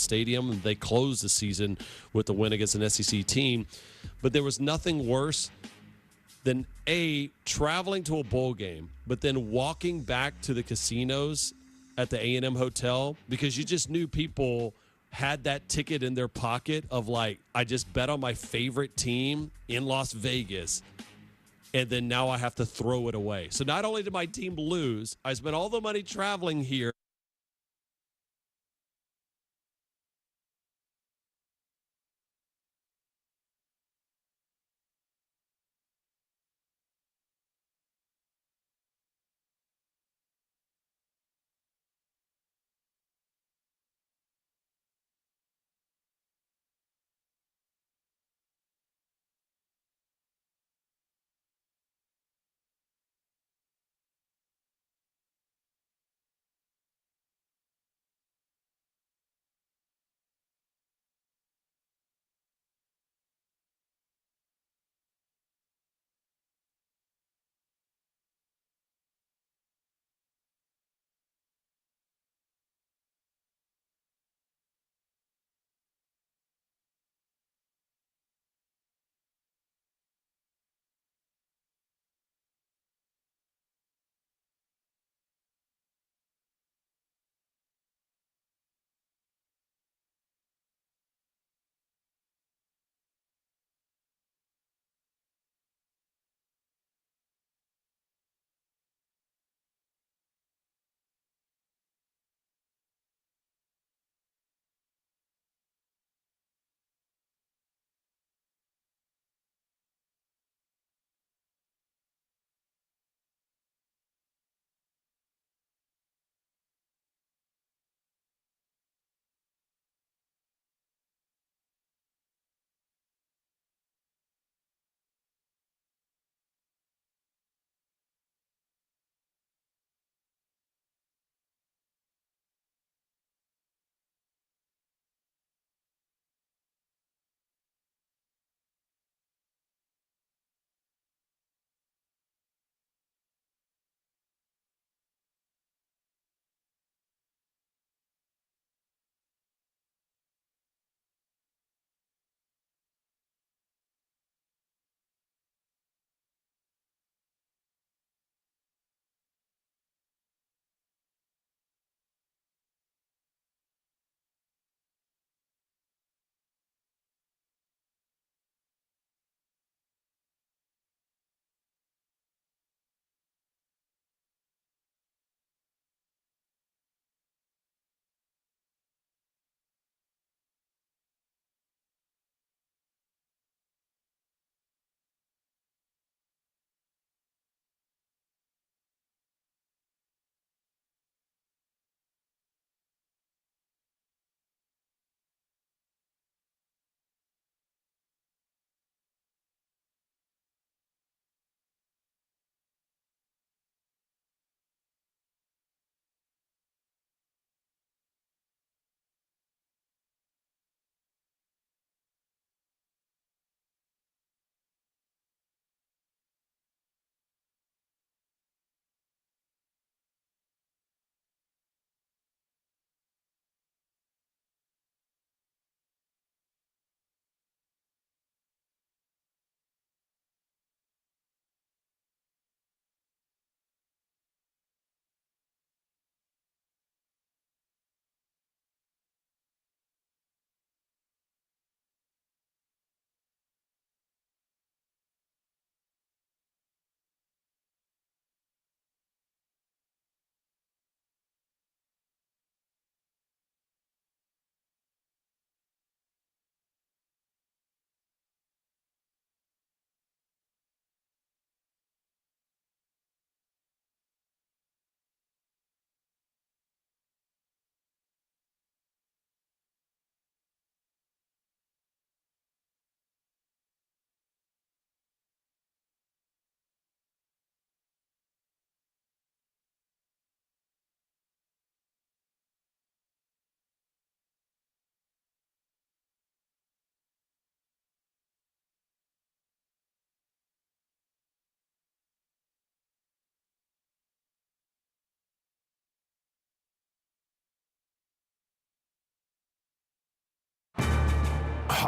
stadium, and they closed the season with the win against an SEC team. But there was nothing worse than traveling to a bowl game, but then walking back to the casinos at the A&M hotel because you just knew people had that ticket in their pocket of like, I just bet on my favorite team in Las Vegas, and then now I have to throw it away. So not only did my team lose, I spent all the money traveling here.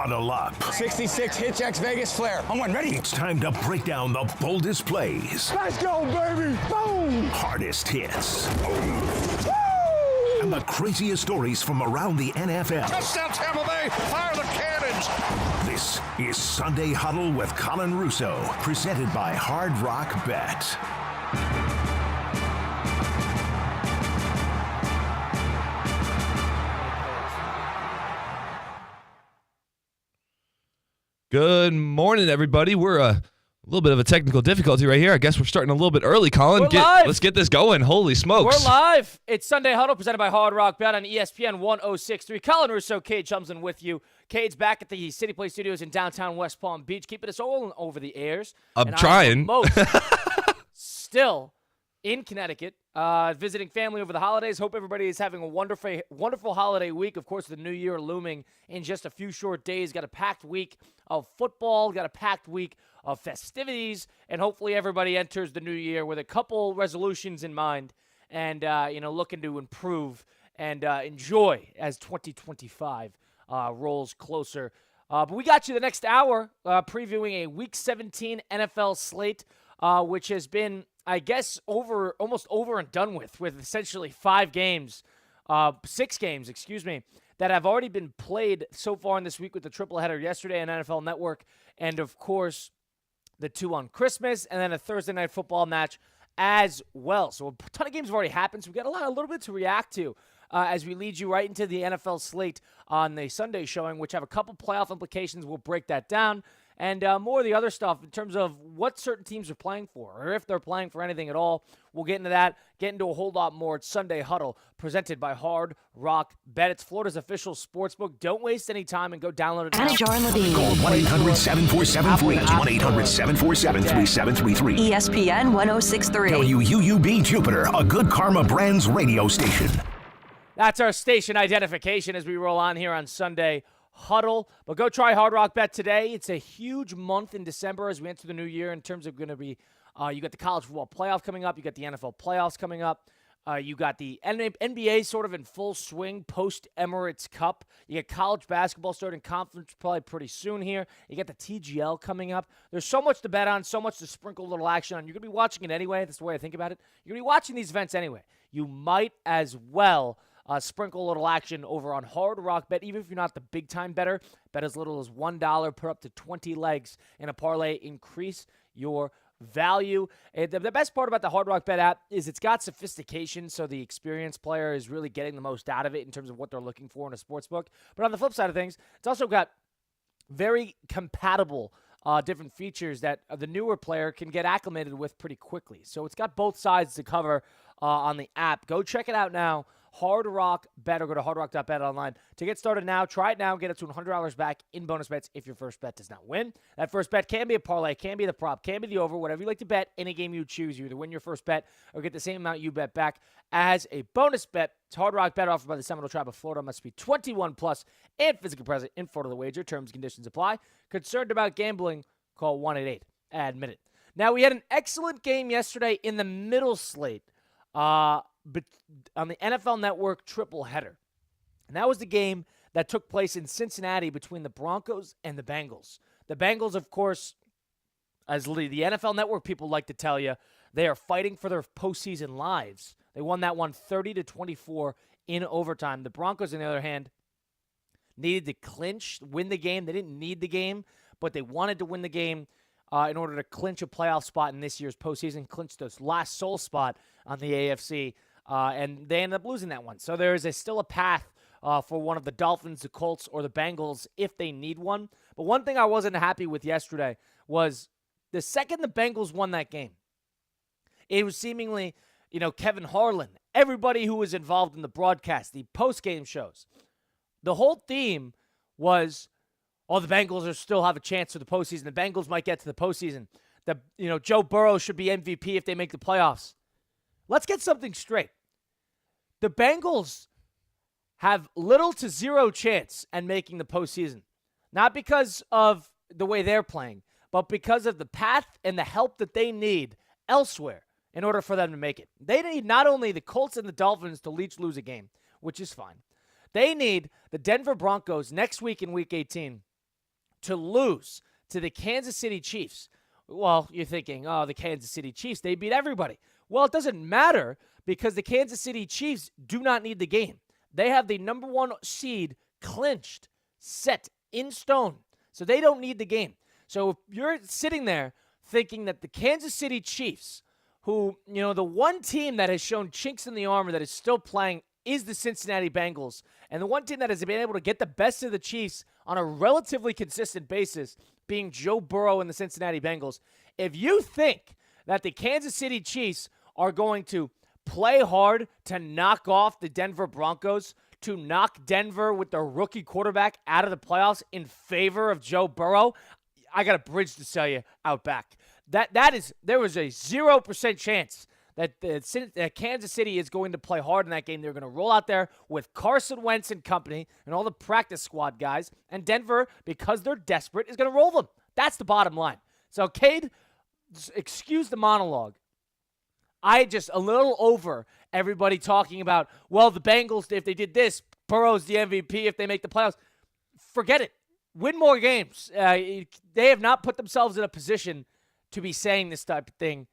Huddle up. 66 Hitch X Vegas Flare. On one, ready? It's time to break down the boldest plays. Let's go, baby! Boom! Hardest hits. Woo! And the craziest stories from around the NFL. Touchdown, Tampa Bay! Fire the cannons! This is Sunday Huddle with Colin Russo, presented by Hard Rock Bet. Good morning, everybody. We're a little bit of a technical difficulty right here. I guess we're starting a little bit early, Colin. Live. Let's get this going. Holy smokes. We're live. It's Sunday Huddle presented by Hard Rock Bet on ESPN 1063. Colin Russo, Cade Chumsman with you. Cade's back at the City Play Studios in downtown West Palm Beach, keeping us all over the airs. I'm trying. Still in Connecticut, visiting family over the holidays. Hope everybody is having a wonderful holiday week. Of course, the new year looming in just a few short days. Got a packed week of football, got a packed week of festivities, and hopefully everybody enters the new year with a couple resolutions in mind and, looking to improve and enjoy as 2025 rolls closer. But we got you the next hour previewing a Week 17 NFL slate, which has been, I guess, almost over and done with essentially 6 games, that have already been played so far in this week with the triple header yesterday on NFL Network, and of course the 2 on Christmas, and then a Thursday night football match as well. So a ton of games have already happened, so we've got a little bit to react to as we lead you right into the NFL slate on the Sunday showing, which have a couple playoff implications. We'll break that down. And more of the other stuff in terms of what certain teams are playing for, or if they're playing for anything at all. We'll get into that, get into a whole lot more. It's Sunday Huddle, presented by Hard Rock Bet. It's Florida's official sportsbook. Don't waste any time and go download it now. Call 1-800-747-3. 1-800-747-3733. ESPN 1063. WUUB Jupiter, a Good Karma Brands radio station. That's our station identification as we roll on here on Sunday Huddle. But go try Hard Rock Bet today. It's a huge month in December as we enter the new year in terms of going to be, you got the college football playoff coming up. You got the NFL playoffs coming up. You got the NBA sort of in full swing post-Emirates Cup. You get college basketball starting conference probably pretty soon here. You got the TGL coming up. There's so much to bet on, so much to sprinkle a little action on. You're going to be watching it anyway. That's the way I think about it. You're going to be watching these events anyway. You might as well sprinkle a little action over on Hard Rock Bet. Even if you're not the big-time bettor, bet as little as $1, put up to 20 legs in a parlay. Increase your value. The best part about the Hard Rock Bet app is it's got sophistication, so the experienced player is really getting the most out of it in terms of what they're looking for in a sports book. But on the flip side of things, it's also got very compatible different features that the newer player can get acclimated with pretty quickly. So it's got both sides to cover on the app. Go check it out now. Hard Rock Bet, or go to hardrock.bet online to get started now. Try it now. Get up to $100 back in bonus bets if your first bet does not win. That first bet can be a parlay, can be the prop, can be the over, whatever you like to bet. Any game you choose, you either win your first bet or get the same amount you bet back as a bonus bet. It's Hard Rock Bet, offered by the Seminole Tribe of Florida. Must be 21 plus and physically present in Florida. The wager. Terms and conditions apply. Concerned about gambling? Call 1-888-ADMIT-IT. Now, we had an excellent game yesterday in the middle slate. But on the NFL Network triple header. And that was the game that took place in Cincinnati between the Broncos and the Bengals. The Bengals, of course, as the NFL Network people like to tell you, they are fighting for their postseason lives. They won that one 30-24 in overtime. The Broncos, on the other hand, needed to win the game. They didn't need the game, but they wanted to win the game in order to clinch a playoff spot in this year's postseason, clinch this last sole spot on the AFC. And they ended up losing that one. So there is still a path for one of the Dolphins, the Colts, or the Bengals if they need one. But one thing I wasn't happy with yesterday was the second the Bengals won that game, it was seemingly, Kevin Harlan, everybody who was involved in the broadcast, the post-game shows, the whole theme was, the Bengals still have a chance for the postseason. The Bengals might get to the postseason. Joe Burrow should be MVP if they make the playoffs. Let's get something straight. The Bengals have little to zero chance at making the postseason. Not because of the way they're playing, but because of the path and the help that they need elsewhere in order for them to make it. They need not only the Colts and the Dolphins to each lose a game, which is fine. They need the Denver Broncos next week in Week 18 to lose to the Kansas City Chiefs. Well, you're thinking, oh, the Kansas City Chiefs, they beat everybody. Well, it doesn't matter because the Kansas City Chiefs do not need the game. They have the number 1 seed clinched, set in stone. So they don't need the game. So if you're sitting there thinking that the Kansas City Chiefs, who, the one team that has shown chinks in the armor that is still playing is the Cincinnati Bengals, and the one team that has been able to get the best of the Chiefs on a relatively consistent basis being Joe Burrow and the Cincinnati Bengals, if you think that the Kansas City Chiefs are going to play hard to knock off the Denver Broncos, to knock Denver with their rookie quarterback out of the playoffs in favor of Joe Burrow, I got a bridge to sell you out back. There was a 0% chance that Kansas City is going to play hard in that game. They're going to roll out there with Carson Wentz and company and all the practice squad guys. And Denver, because they're desperate, is going to roll them. That's the bottom line. So, Cade, excuse the monologue. I just a little over everybody talking about, well, the Bengals, if they did this, Burrow's the MVP if they make the playoffs. Forget it. Win more games. They have not put themselves in a position to be saying this type of thing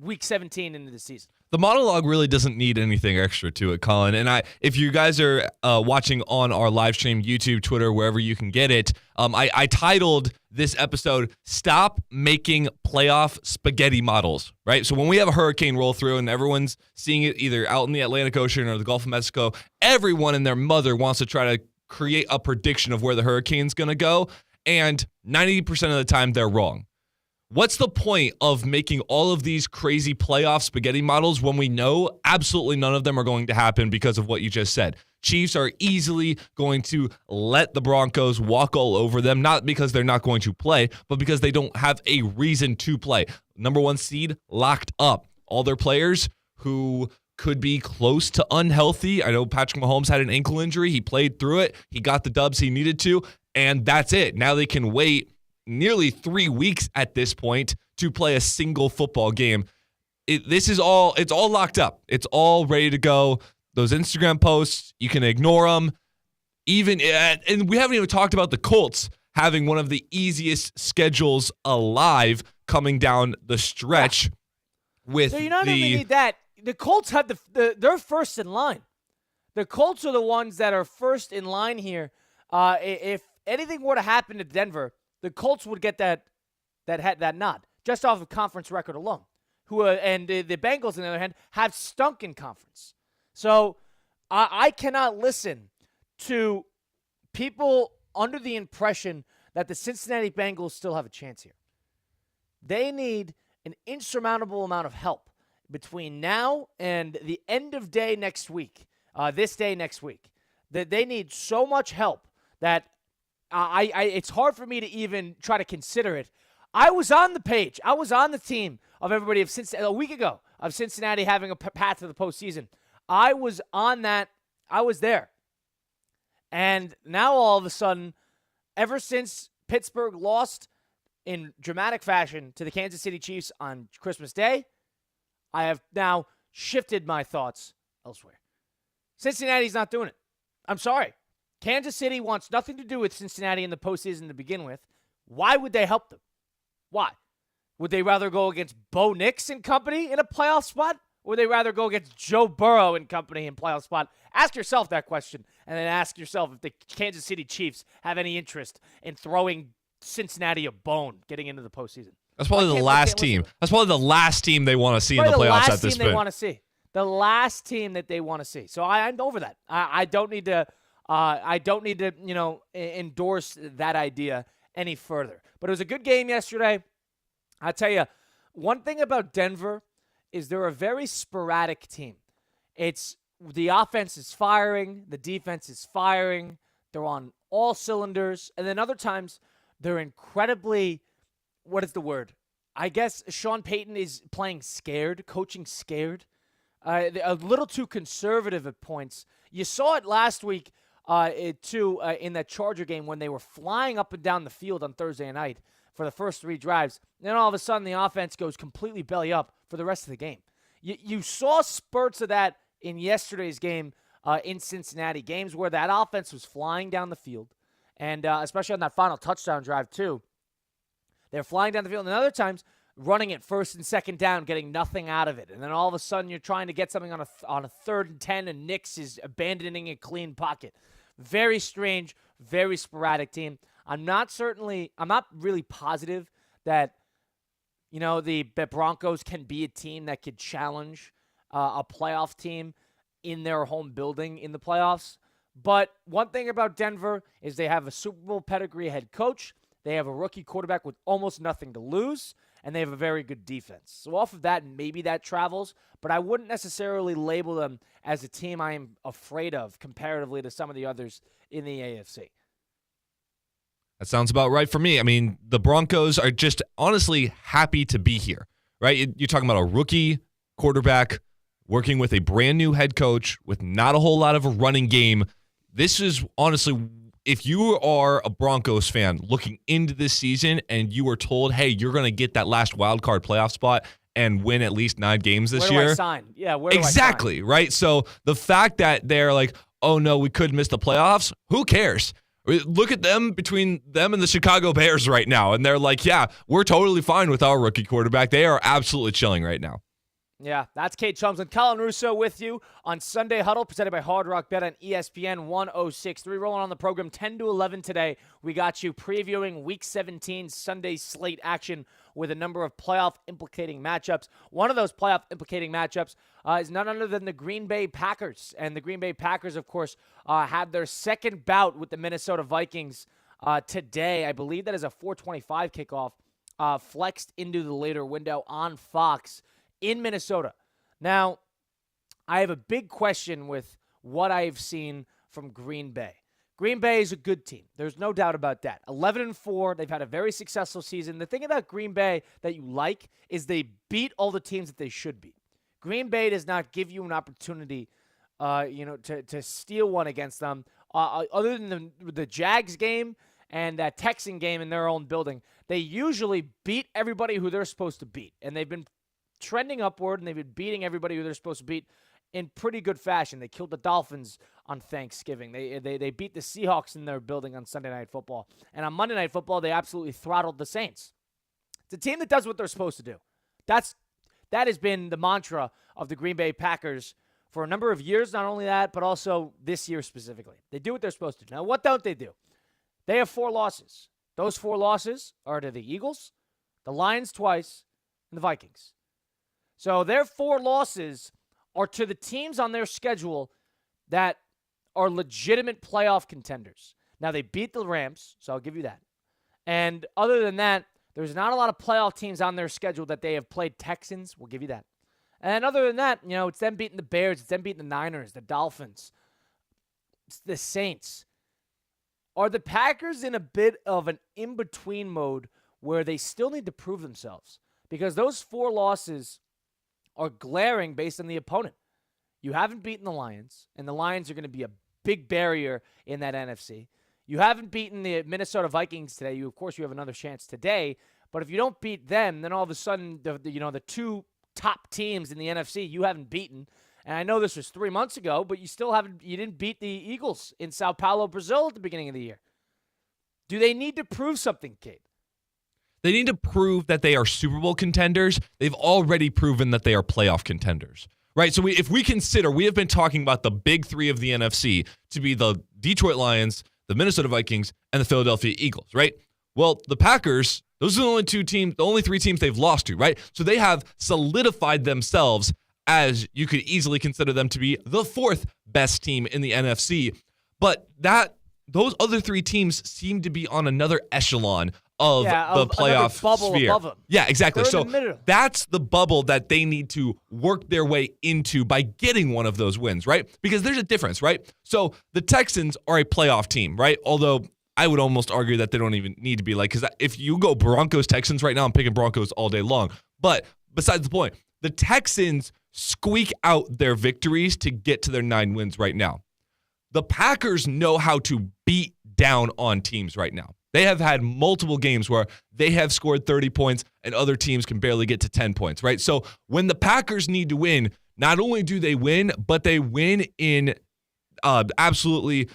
week 17 into the season. The monologue really doesn't need anything extra to it, Colin. And if you guys are watching on our live stream, YouTube, Twitter, wherever you can get it, I titled this episode, Stop Making Playoff Spaghetti Models, right? So when we have a hurricane roll through and everyone's seeing it either out in the Atlantic Ocean or the Gulf of Mexico, everyone and their mother wants to try to create a prediction of where the hurricane's going to go, and 90% of the time they're wrong. What's the point of making all of these crazy playoff spaghetti models when we know absolutely none of them are going to happen because of what you just said? Chiefs are easily going to let the Broncos walk all over them, not because they're not going to play, but because they don't have a reason to play. Number 1 seed locked up. All their players who could be close to unhealthy. I know Patrick Mahomes had an ankle injury. He played through it. He got the dubs he needed to, and that's it. Now they can wait nearly 3 weeks at this point to play a single football game. It's all locked up. It's all ready to go. Those Instagram posts, you can ignore them. And we haven't even talked about the Colts having one of the easiest schedules alive coming down the stretch. With so you not only need that, the Colts have they're first in line. The Colts are the ones that are first in line here. If anything were to happen to Denver, the Colts would get that nod just off of conference record alone. And the Bengals, on the other hand, have stunk in conference. So I cannot listen to people under the impression that the Cincinnati Bengals still have a chance here. They need an insurmountable amount of help between now and the end of day next week, this day next week. That they need so much help that it's hard for me to even try to consider it. I was on the page. I was on the team of everybody of Cincinnati a week ago of Cincinnati having a path to the postseason. I was on that. I was there. And now all of a sudden, ever since Pittsburgh lost in dramatic fashion to the Kansas City Chiefs on Christmas Day, I have now shifted my thoughts elsewhere. Cincinnati's not doing it. I'm sorry. Kansas City wants nothing to do with Cincinnati in the postseason to begin with. Why would they help them? Why? Would they rather go against Bo Nix and company in a playoff spot? Or would they rather go against Joe Burrow and company in playoff spot? Ask yourself that question, and then ask yourself if the Kansas City Chiefs have any interest in throwing Cincinnati a bone getting into the postseason. That's probably the last team. That's probably the last team they want to see in the playoffs at this point. The last team they want to see. The last team that they want to see. So I'm over that. I don't need to. Endorse that idea any further. But it was a good game yesterday. I tell you, one thing about Denver is they're a very sporadic team. It's the offense is firing, the defense is firing. They're on all cylinders, and then other times they're incredibly. What is the word? I guess Sean Payton is playing scared, coaching scared, a little too conservative at points. You saw it last week. In that Charger game when they were flying up and down the field on Thursday night for the first 3 drives. Then all of a sudden the offense goes completely belly up for the rest of the game. You saw spurts of that in yesterday's game in Cincinnati, games where that offense was flying down the field And especially on that final touchdown drive, too. They're flying down the field, and other times running it first and second down, getting nothing out of it. And then all of a sudden you're trying to get something on a 3rd and 10, and Nix is abandoning a clean pocket. Very strange, very sporadic team. I'm not really positive that, the Broncos can be a team that could challenge a playoff team in their home building in the playoffs. But one thing about Denver is they have a Super Bowl pedigree head coach. They have a rookie quarterback with almost nothing to lose, and they have a very good defense. So off of that, maybe that travels, but I wouldn't necessarily label them as a team I am afraid of comparatively to some of the others in the AFC. That sounds about right for me. I mean, the Broncos are just honestly happy to be here, right? You're talking about a rookie quarterback working with a brand new head coach with not a whole lot of a running game. This is honestly, if you are a Broncos fan looking into this season and you were told, hey, you're going to get that last wild card playoff spot and win at least 9 games this year. Where do I sign? Yeah, where do exactly, I sign? Right? So the fact that they're like, oh no, we could miss the playoffs, who cares? Look at them between them and the Chicago Bears right now. And they're like, yeah, we're totally fine with our rookie quarterback. They are absolutely chilling right now. Yeah, that's Kate Chums and Colin Russo with you on Sunday Huddle, presented by Hard Rock Bet on ESPN 106.3. Rolling on the program 10 to 11 today. We got you previewing Week 17 Sunday slate action with a number of playoff-implicating matchups. One of those playoff-implicating matchups is none other than the Green Bay Packers. And the Green Bay Packers, of course, had their second bout with the Minnesota Vikings today. I believe that is a 4:25 kickoff, flexed into the later window on Fox in Minnesota. Now, I have a big question with what I've seen from Green Bay. Green Bay is a good team. There's no doubt about that. 11-4. They've had a very successful season. The thing about Green Bay that you like is they beat all the teams that they should beat. Green Bay does not give you an opportunity, to steal one against them. Other than the Jags game and that Texan game in their own building, they usually beat everybody who they're supposed to beat. And they've been trending upward, and they've been beating everybody who they're supposed to beat in pretty good fashion. They killed the Dolphins on Thanksgiving. They beat the Seahawks in their building on Sunday Night Football. And on Monday Night Football, they absolutely throttled the Saints. It's a team that does what they're supposed to do. That has been the mantra of the Green Bay Packers for a number of years. Not only that, but also this year specifically. They do what they're supposed to do. Now, what don't they do? They have 4 losses. Those 4 losses are to the Eagles, the Lions twice, and the Vikings. So their 4 losses are to the teams on their schedule that are legitimate playoff contenders. Now, they beat the Rams, so I'll give you that. And other than that, there's not a lot of playoff teams on their schedule that they have played. Texans, we'll give you that. And other than that, it's them beating the Bears, it's them beating the Niners, the Dolphins, it's the Saints. Are the Packers in a bit of an in-between mode where they still need to prove themselves? Because those 4 losses are glaring based on the opponent. You haven't beaten the Lions, and the Lions are going to be a big barrier in that NFC. You haven't beaten the Minnesota Vikings today. Of course, you have another chance today. But if you don't beat them, then all of a sudden, the 2 top teams in the NFC you haven't beaten. And I know this was 3 months ago, but you didn't beat the Eagles in Sao Paulo, Brazil at the beginning of the year. Do they need to prove something, Kate? They need to prove that they are Super Bowl contenders. They've already proven that they are playoff contenders, right? So if we consider, we have been talking about the big 3 of the NFC to be the Detroit Lions, the Minnesota Vikings, and the Philadelphia Eagles, right? Well, the Packers, those are the only 3 teams they've lost to, right? So they have solidified themselves as you could easily consider them to be the 4th best team in the NFC. But those other 3 teams seem to be on another echelon of the playoff bubble sphere. Above them. Yeah, exactly. They're So in the middle. that's the bubble that they need to work their way into by getting one of those wins, right? Because there's a difference, right? So the Texans are a playoff team, right? Although I would almost argue that they don't even need to be because if you go Broncos-Texans right now, I'm picking Broncos all day long. But besides the point, the Texans squeak out their victories to get to their 9 wins right now. The Packers know how to beat down on teams right now. They have had multiple games where they have scored 30 points and other teams can barely get to 10 points, right? So when the Packers need to win, not only do they win, but they win in absolutely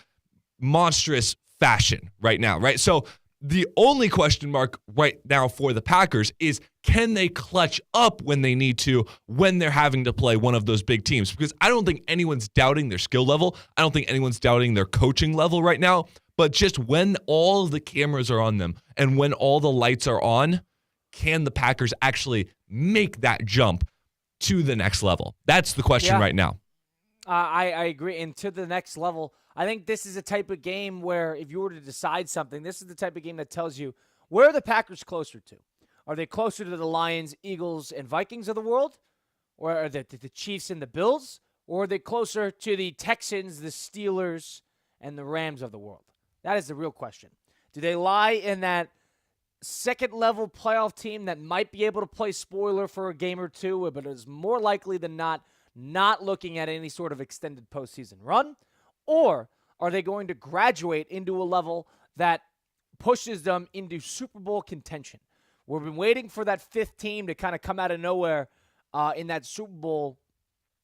monstrous fashion right now, right? So the only question mark right now for the Packers is, can they clutch up when they need to, when they're having to play one of those big teams? Because I don't think anyone's doubting their skill level. I don't think anyone's doubting their coaching level right now. But just when all the cameras are on them and when all the lights are on, can the Packers actually make that jump to the next level? That's the question right now. I agree. And to the next level, I think this is a type of game where if you were to decide something, this is the type of game that tells you, where are the Packers closer to? Are they closer to the Lions, Eagles, and Vikings of the world? Or are they the Chiefs and the Bills? Or are they closer to the Texans, the Steelers, and the Rams of the world? That is the real question. Do they lie in that second-level playoff team that might be able to play spoiler for a game or two, but is more likely than not looking at any sort of extended postseason run? Or are they going to graduate into a level that pushes them into Super Bowl contention? We've been waiting for that fifth team to kind of come out of nowhere in that Super Bowl,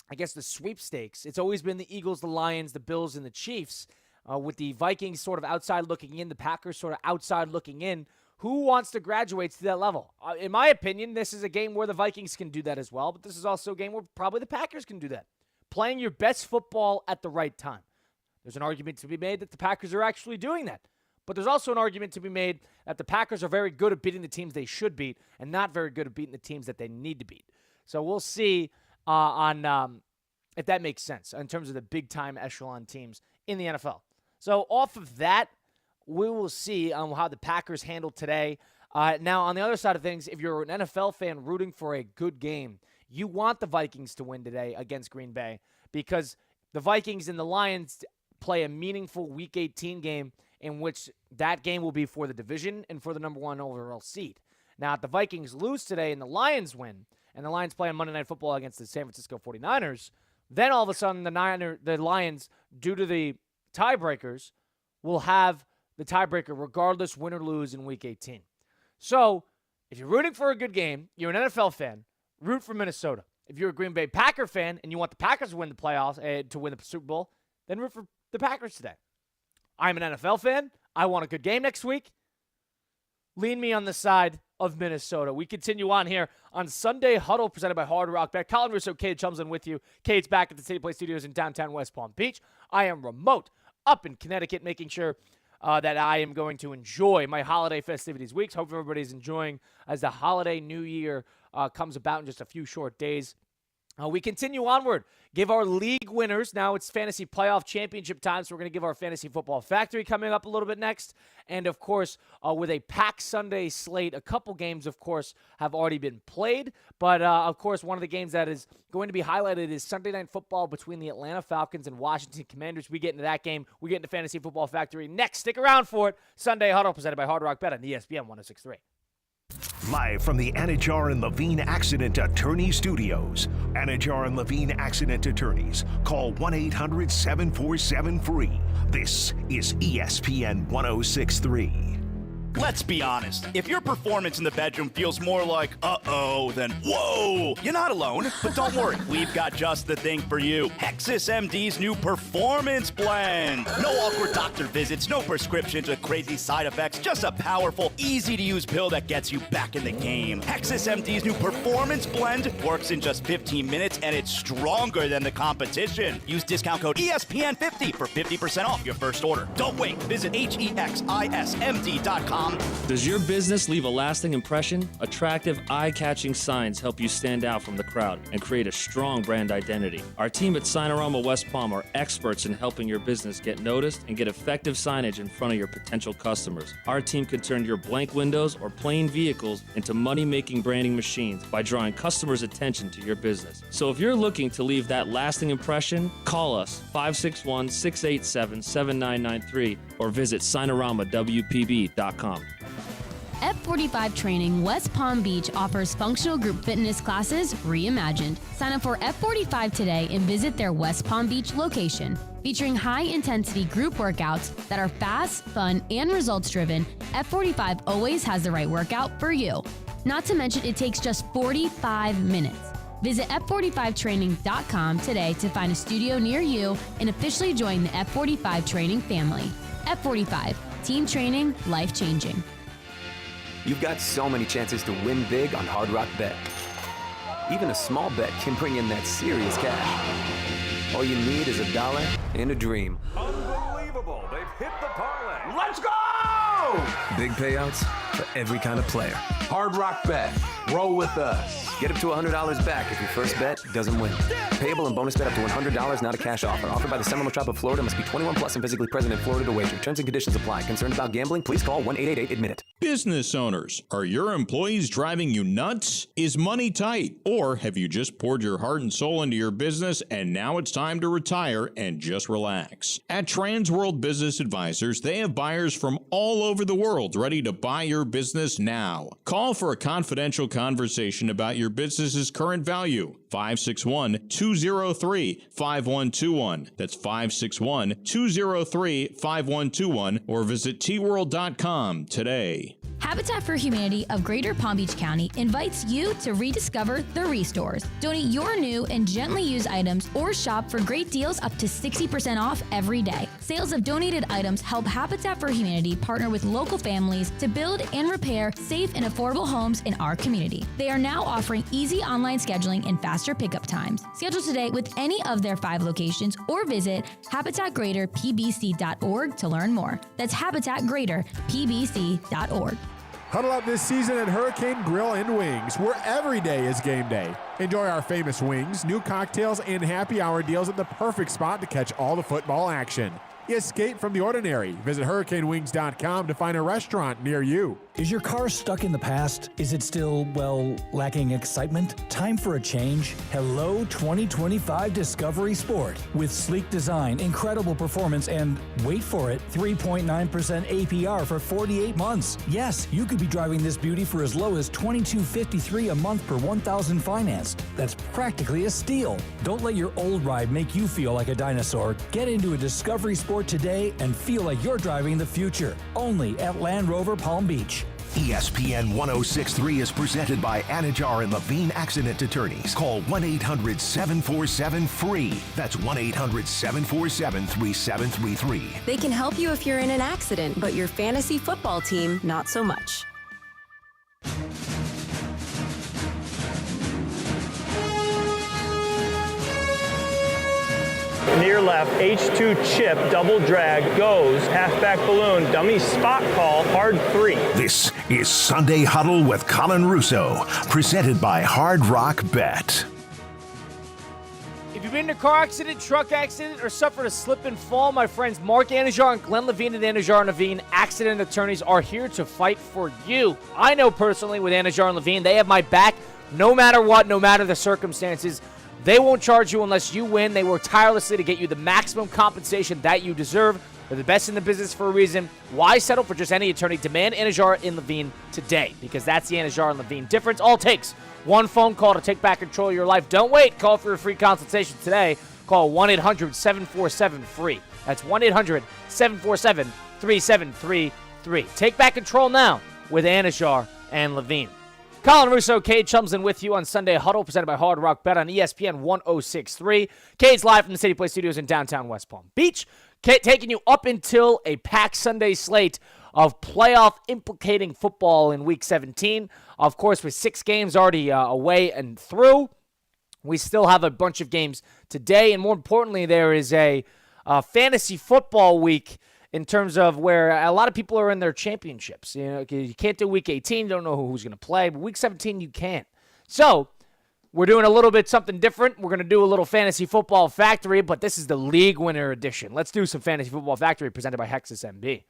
I guess the sweepstakes. It's always been the Eagles, the Lions, the Bills, and the Chiefs, with the Vikings sort of outside looking in, the Packers sort of outside looking in. Who wants to graduate to that level? In my opinion, this is a game where the Vikings can do that as well, but this is also a game where probably the Packers can do that. Playing your best football at the right time. There's an argument to be made that the Packers are actually doing that. But there's also an argument to be made that the Packers are very good at beating the teams they should beat and not very good at beating the teams that they need to beat. So we'll see on if that makes sense in terms of the big-time echelon teams in the NFL. So off of that, we will see how the Packers handle today. Now, on the other side of things, if you're an NFL fan rooting for a good game, you want the Vikings to win today against Green Bay because the Vikings and the Lions play a meaningful Week 18 game in which that game will be for the division and for the number one overall seed. Now, if the Vikings lose today and the Lions win, and the Lions play on Monday Night Football against the San Francisco 49ers, then all of a sudden the Lions, due to the tiebreakers, will have the tiebreaker regardless win or lose in Week 18. So, if you're rooting for a good game, you're an NFL fan, root for Minnesota. If you're a Green Bay Packer fan and you want the Packers to win the playoffs, to win the Super Bowl, then root for the Packers today. I'm an NFL fan. I want a good game next week. Lean me on the side of Minnesota. We continue on here on Sunday Huddle presented by Hard Rock Bet. Colin Russo, Cade Chumsland with you. Cade's back at the City Play Studios in downtown West Palm Beach. I am remote up in Connecticut, making sure that I am going to enjoy my holiday festivities weeks. Hope everybody's enjoying as the holiday New Year comes about in just a few short days. We continue onward. Give our league winners. Now it's fantasy playoff championship time, so we're going to give our fantasy football factory coming up a little bit next. And, of course, with a packed Sunday slate, a couple games, of course, have already been played. But, of course, one of the games that is going to be highlighted is Sunday Night Football between the Atlanta Falcons and Washington Commanders. We get into that game. We get into fantasy football factory next. Stick around for it. Sunday Huddle presented by Hard Rock Bet on ESPN 106.3. Live from the Anajar and Levine Accident Attorney Studios. Anajar and Levine Accident Attorneys. Call 1-800-747-FREE. This is ESPN 106.3. Let's be honest. If your performance in the bedroom feels more like, uh-oh, than whoa, you're not alone. But don't worry, we've got just the thing for you. Hexus MD's new Performance Blend. No awkward doctor visits, no prescriptions with crazy side effects, just a powerful, easy-to-use pill that gets you back in the game. Hexus MD's new Performance Blend works in just 15 minutes, and it's stronger than the competition. Use discount code ESPN50 for 50% off your first order. Don't wait. Visit HEXISMD.com. Does your business leave a lasting impression? Attractive, eye-catching signs help you stand out from the crowd and create a strong brand identity. Our team at Signorama West Palm are experts in helping your business get noticed and get effective signage in front of your potential customers. Our team can turn your blank windows or plain vehicles into money-making branding machines by drawing customers' attention to your business. So if you're looking to leave that lasting impression, call us 561-687-7993 or visit signoramawpb.com. F45 Training West Palm Beach offers functional group fitness classes reimagined. Sign up for F45 today and visit their West Palm Beach location. Featuring high-intensity group workouts that are fast, fun, and results-driven, F45 always has the right workout for you. Not to mention, it takes just 45 minutes. Visit F45training.com today to find a studio near you and officially join the F45 Training family. F45. Team training, life changing. You've got so many chances to win big on Hard Rock Bet. Even a small bet can bring in that serious cash. All you need is $1 and a dream. Unbelievable. They've hit the parlay. Let's go! Big payouts for every kind of player. Hard Rock Bet. Roll with us. Get up to $100 back if your first bet doesn't win. Payable and bonus bet up to $100, not a cash offer. Offered by the Seminole Tribe of Florida. Must be 21 plus and physically present in Florida to wager. Terms and conditions apply. Concerned about gambling? Please call 1-888-ADMIT-IT. Business owners, are your employees driving you nuts? Is money tight? Or have you just poured your heart and soul into your business and now it's time to retire and just relax? At Transworld Business Advisors, they have buyers from all over the world ready to buy your business now. Call for a confidential conversation about your business's current value. 561-203-5121. That's 561-203-5121 or visit tworld.com today. Habitat for Humanity of Greater Palm Beach County invites you to rediscover the Restores. Donate your new and gently used items or shop for great deals up to 60% off every day. Sales of donated items help Habitat for Humanity partner with local families to build and repair safe and affordable homes in our community. They are now offering easy online scheduling and faster pickup times. Schedule today with any of their 5 locations or visit habitatgreaterpbc.org to learn more. That's habitatgreaterpbc.org. Huddle up this season at Hurricane Grill and Wings, where every day is game day. Enjoy our famous wings, new cocktails, and happy hour deals at the perfect spot to catch all the football action. Escape from the ordinary. Visit hurricanewings.com to find a restaurant near you. Is your car stuck in the past? Is it still, lacking excitement? Time for a change? Hello 2025 Discovery Sport. With sleek design, incredible performance, and, wait for it, 3.9% APR for 48 months. Yes, you could be driving this beauty for as low as $22.53 a month per 1,000 financed. That's practically a steal. Don't let your old ride make you feel like a dinosaur. Get into a Discovery Sport today and feel like you're driving the future. Only at Land Rover Palm Beach. ESPN 1063 is presented by Anajar and Levine Accident Attorneys. Call 1-800-747-FREE. That's 1-800-747-3733. They can help you if you're in an accident, but your fantasy football team, not so much. Near left, H2 chip, double drag, goes, halfback balloon, dummy spot call, hard 3. This is Sunday Huddle with Colin Russo, presented by Hard Rock Bet. If you've been in a car accident, truck accident, or suffered a slip and fall, my friends Mark Anajar and Glenn Levine at Anajar and Levine Accident Attorneys are here to fight for you. I know personally with Anajar and Levine, they have my back no matter what, no matter the circumstances. They won't charge you unless you win. They work tirelessly to get you the maximum compensation that you deserve. They're the best in the business for a reason. Why settle for just any attorney? Demand Anajar and Levine today, because that's the Anajar and Levine difference. All it takes, one phone call to take back control of your life. Don't wait. Call for a free consultation today. Call 1-800-747-FREE. That's 1-800-747-3733. Take back control now with Anajar and Levine. Colin Russo, Cade Chumsland with you on Sunday Huddle, presented by Hard Rock Bet on ESPN 1063. Cade's live from the City Play Studios in downtown West Palm Beach. Cade taking you up until a packed Sunday slate of playoff implicating football in Week 17. Of course, with 6 games already away and through, we still have a bunch of games today. And more importantly, there is a fantasy football week in terms of where a lot of people are in their championships. You know, you can't do Week 18, you don't know who's going to play, but Week 17 you can. So we're doing a little bit something different. We're going to do a little Fantasy Football Factory, but this is the League Winner Edition. Let's do some Fantasy Football Factory presented by Hexus MD.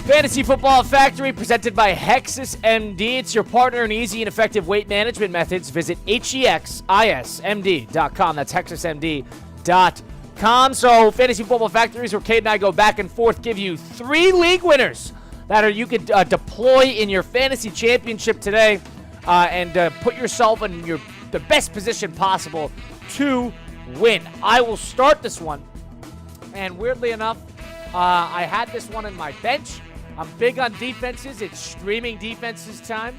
Fantasy Football Factory presented by Hexus MD. It's your partner in easy and effective weight management methods. Visit HEXISMD.com. That's HexusMD.com. So Fantasy Football Factory is where Cade and I go back and forth, give you 3 league winners that you could deploy in your fantasy championship today and put yourself in the best position possible to win. I will start this one. And weirdly enough, I had this one in my bench. I'm big on defenses. It's streaming defenses time.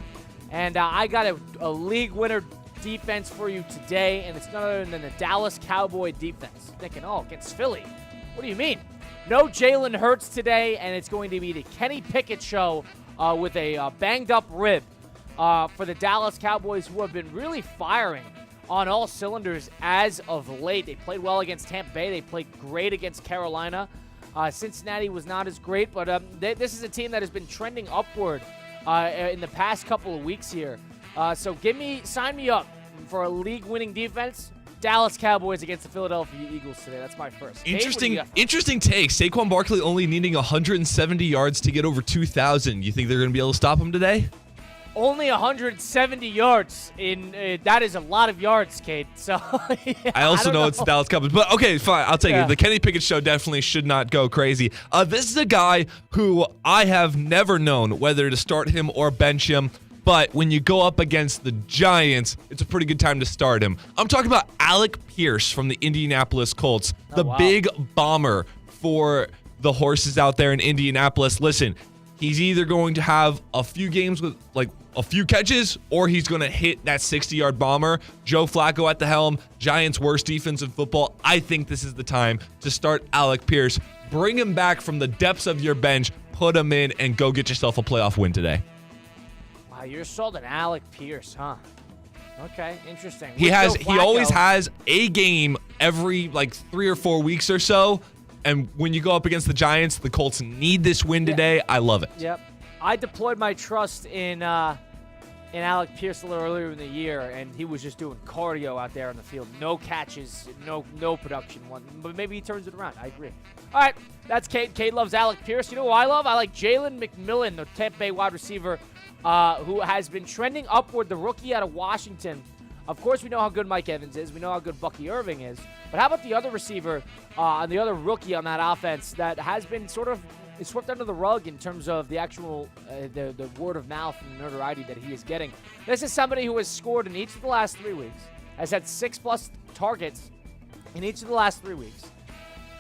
And I got a league winner defense for you today, and it's none other than the Dallas Cowboy defense. Thinking, against Philly. What do you mean? No Jalen Hurts today, and it's going to be the Kenny Pickett show with a banged-up rib for the Dallas Cowboys, who have been really firing on all cylinders as of late. They played well against Tampa Bay. They played great against Carolina. Cincinnati was not as great, but this is a team that has been trending upward in the past couple of weeks here. So sign me up for a league-winning defense. Dallas Cowboys against the Philadelphia Eagles today. That's my first. Interesting take. Saquon Barkley only needing 170 yards to get over 2,000. You think they're going to be able to stop him today? Only 170 yards. That is a lot of yards, Kate. So I also know it's the Dallas Cowboys. But okay, fine. I'll take it. The Kenny Pickett show definitely should not go crazy. This is a guy who I have never known whether to start him or bench him. But when you go up against the Giants, it's a pretty good time to start him. I'm talking about Alec Pierce from the Indianapolis Colts, big bomber for the horses out there in Indianapolis. Listen, he's either going to have a few games with like a few catches, or he's going to hit that 60-yard bomber. Joe Flacco at the helm, Giants' worst defense in football. I think this is the time to start Alec Pierce. Bring him back from the depths of your bench, put him in, and go get yourself a playoff win today. You're sold on Alec Pierce, huh? Okay, interesting. He always has a game every 3 or 4 weeks or so. And when you go up against the Giants, the Colts need this win today. I love it. Yep. I deployed my trust in Alec Pierce a little earlier in the year, and he was just doing cardio out there on the field. No catches, no production. But maybe he turns it around. I agree. All right, that's Kate. Kate loves Alec Pierce. You know who I love? I like Jalen McMillan, the Tampa Bay wide receiver, who has been trending upward, the rookie out of Washington. Of course, we know how good Mike Evans is. We know how good Bucky Irving is. But how about the other receiver and the other rookie on that offense that has been sort of swept under the rug in terms of the actual the word of mouth and notoriety that he is getting? This is somebody who has scored in each of the last 3 weeks, has had 6+ targets in each of the last 3 weeks.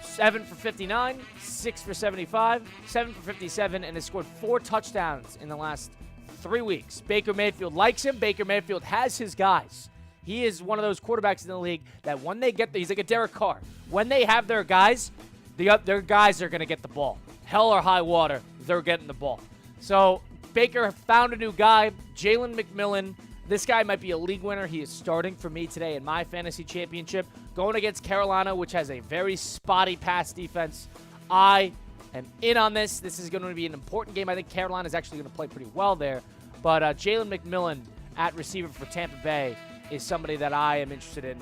7 for 59, 6 for 75, 7 for 57, and has scored 4 touchdowns in the last 3 weeks. Baker Mayfield likes him. Baker Mayfield has his guys. He is one of those quarterbacks in the league that when they he's like a Derek Carr. When they have their guys, their guys are going to get the ball. Hell or high water, they're getting the ball. So Baker found a new guy, Jalen McMillan. This guy might be a league winner. He is starting for me today in my fantasy championship. Going against Carolina, which has a very spotty pass defense. I am in on this. This is going to be an important game. I think Carolina is actually going to play pretty well there. But Jalen McMillan at receiver for Tampa Bay is somebody that I am interested in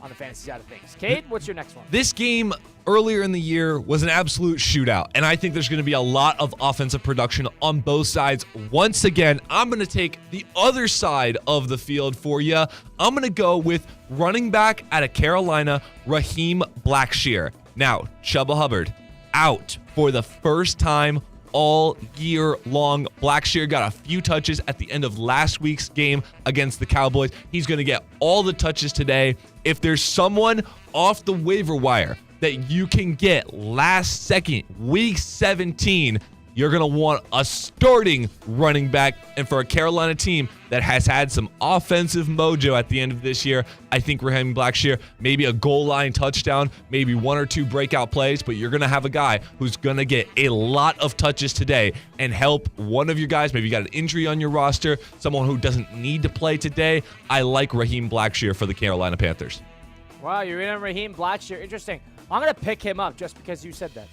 on the fantasy side of things. Cade, what's your next one? This game earlier in the year was an absolute shootout, and I think there's going to be a lot of offensive production on both sides. Once again, I'm going to take the other side of the field for you. I'm going to go with running back out of Carolina, Raheem Blackshear. Now, Chuba Hubbard out for the first time all year long. Blackshear got a few touches at the end of last week's game against the Cowboys. He's going to get all the touches today. If there's someone off the waiver wire that you can get last second, week 17, you're going to want a starting running back. And for a Carolina team that has had some offensive mojo at the end of this year, I think Raheem Blackshear, maybe a goal line touchdown, maybe 1 or 2 breakout plays, but you're going to have a guy who's going to get a lot of touches today and help one of your guys. Maybe you got an injury on your roster, someone who doesn't need to play today. I like Raheem Blackshear for the Carolina Panthers. Wow, you're in on Raheem Blackshear. Interesting. I'm going to pick him up just because you said that.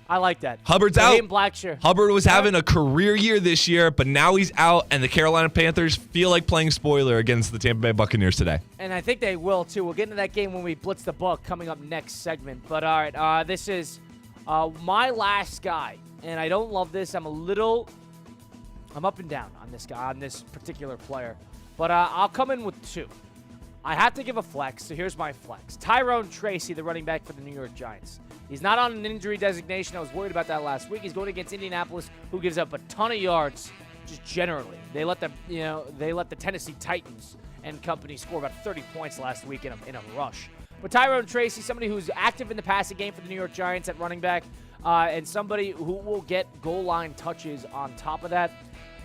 I like that. Hubbard's Raheem out. Blackshear. Hubbard was having a career year this year, but now he's out, and the Carolina Panthers feel like playing spoiler against the Tampa Bay Buccaneers today. And I think they will, too. We'll get into that game when we blitz the book coming up next segment. But, all right, this is my last guy, and I don't love this. I'm up and down on this guy, on this particular player. But I'll come in with 2. I have to give a flex, so here's my flex. Tyrone Tracy, the running back for the New York Giants. He's not on an injury designation. I was worried about that last week. He's going against Indianapolis, who gives up a ton of yards just generally. They let the Tennessee Titans and company score about 30 points last week in a rush. But Tyrone Tracy, somebody who's active in the passing game for the New York Giants at running back, and somebody who will get goal line touches on top of that.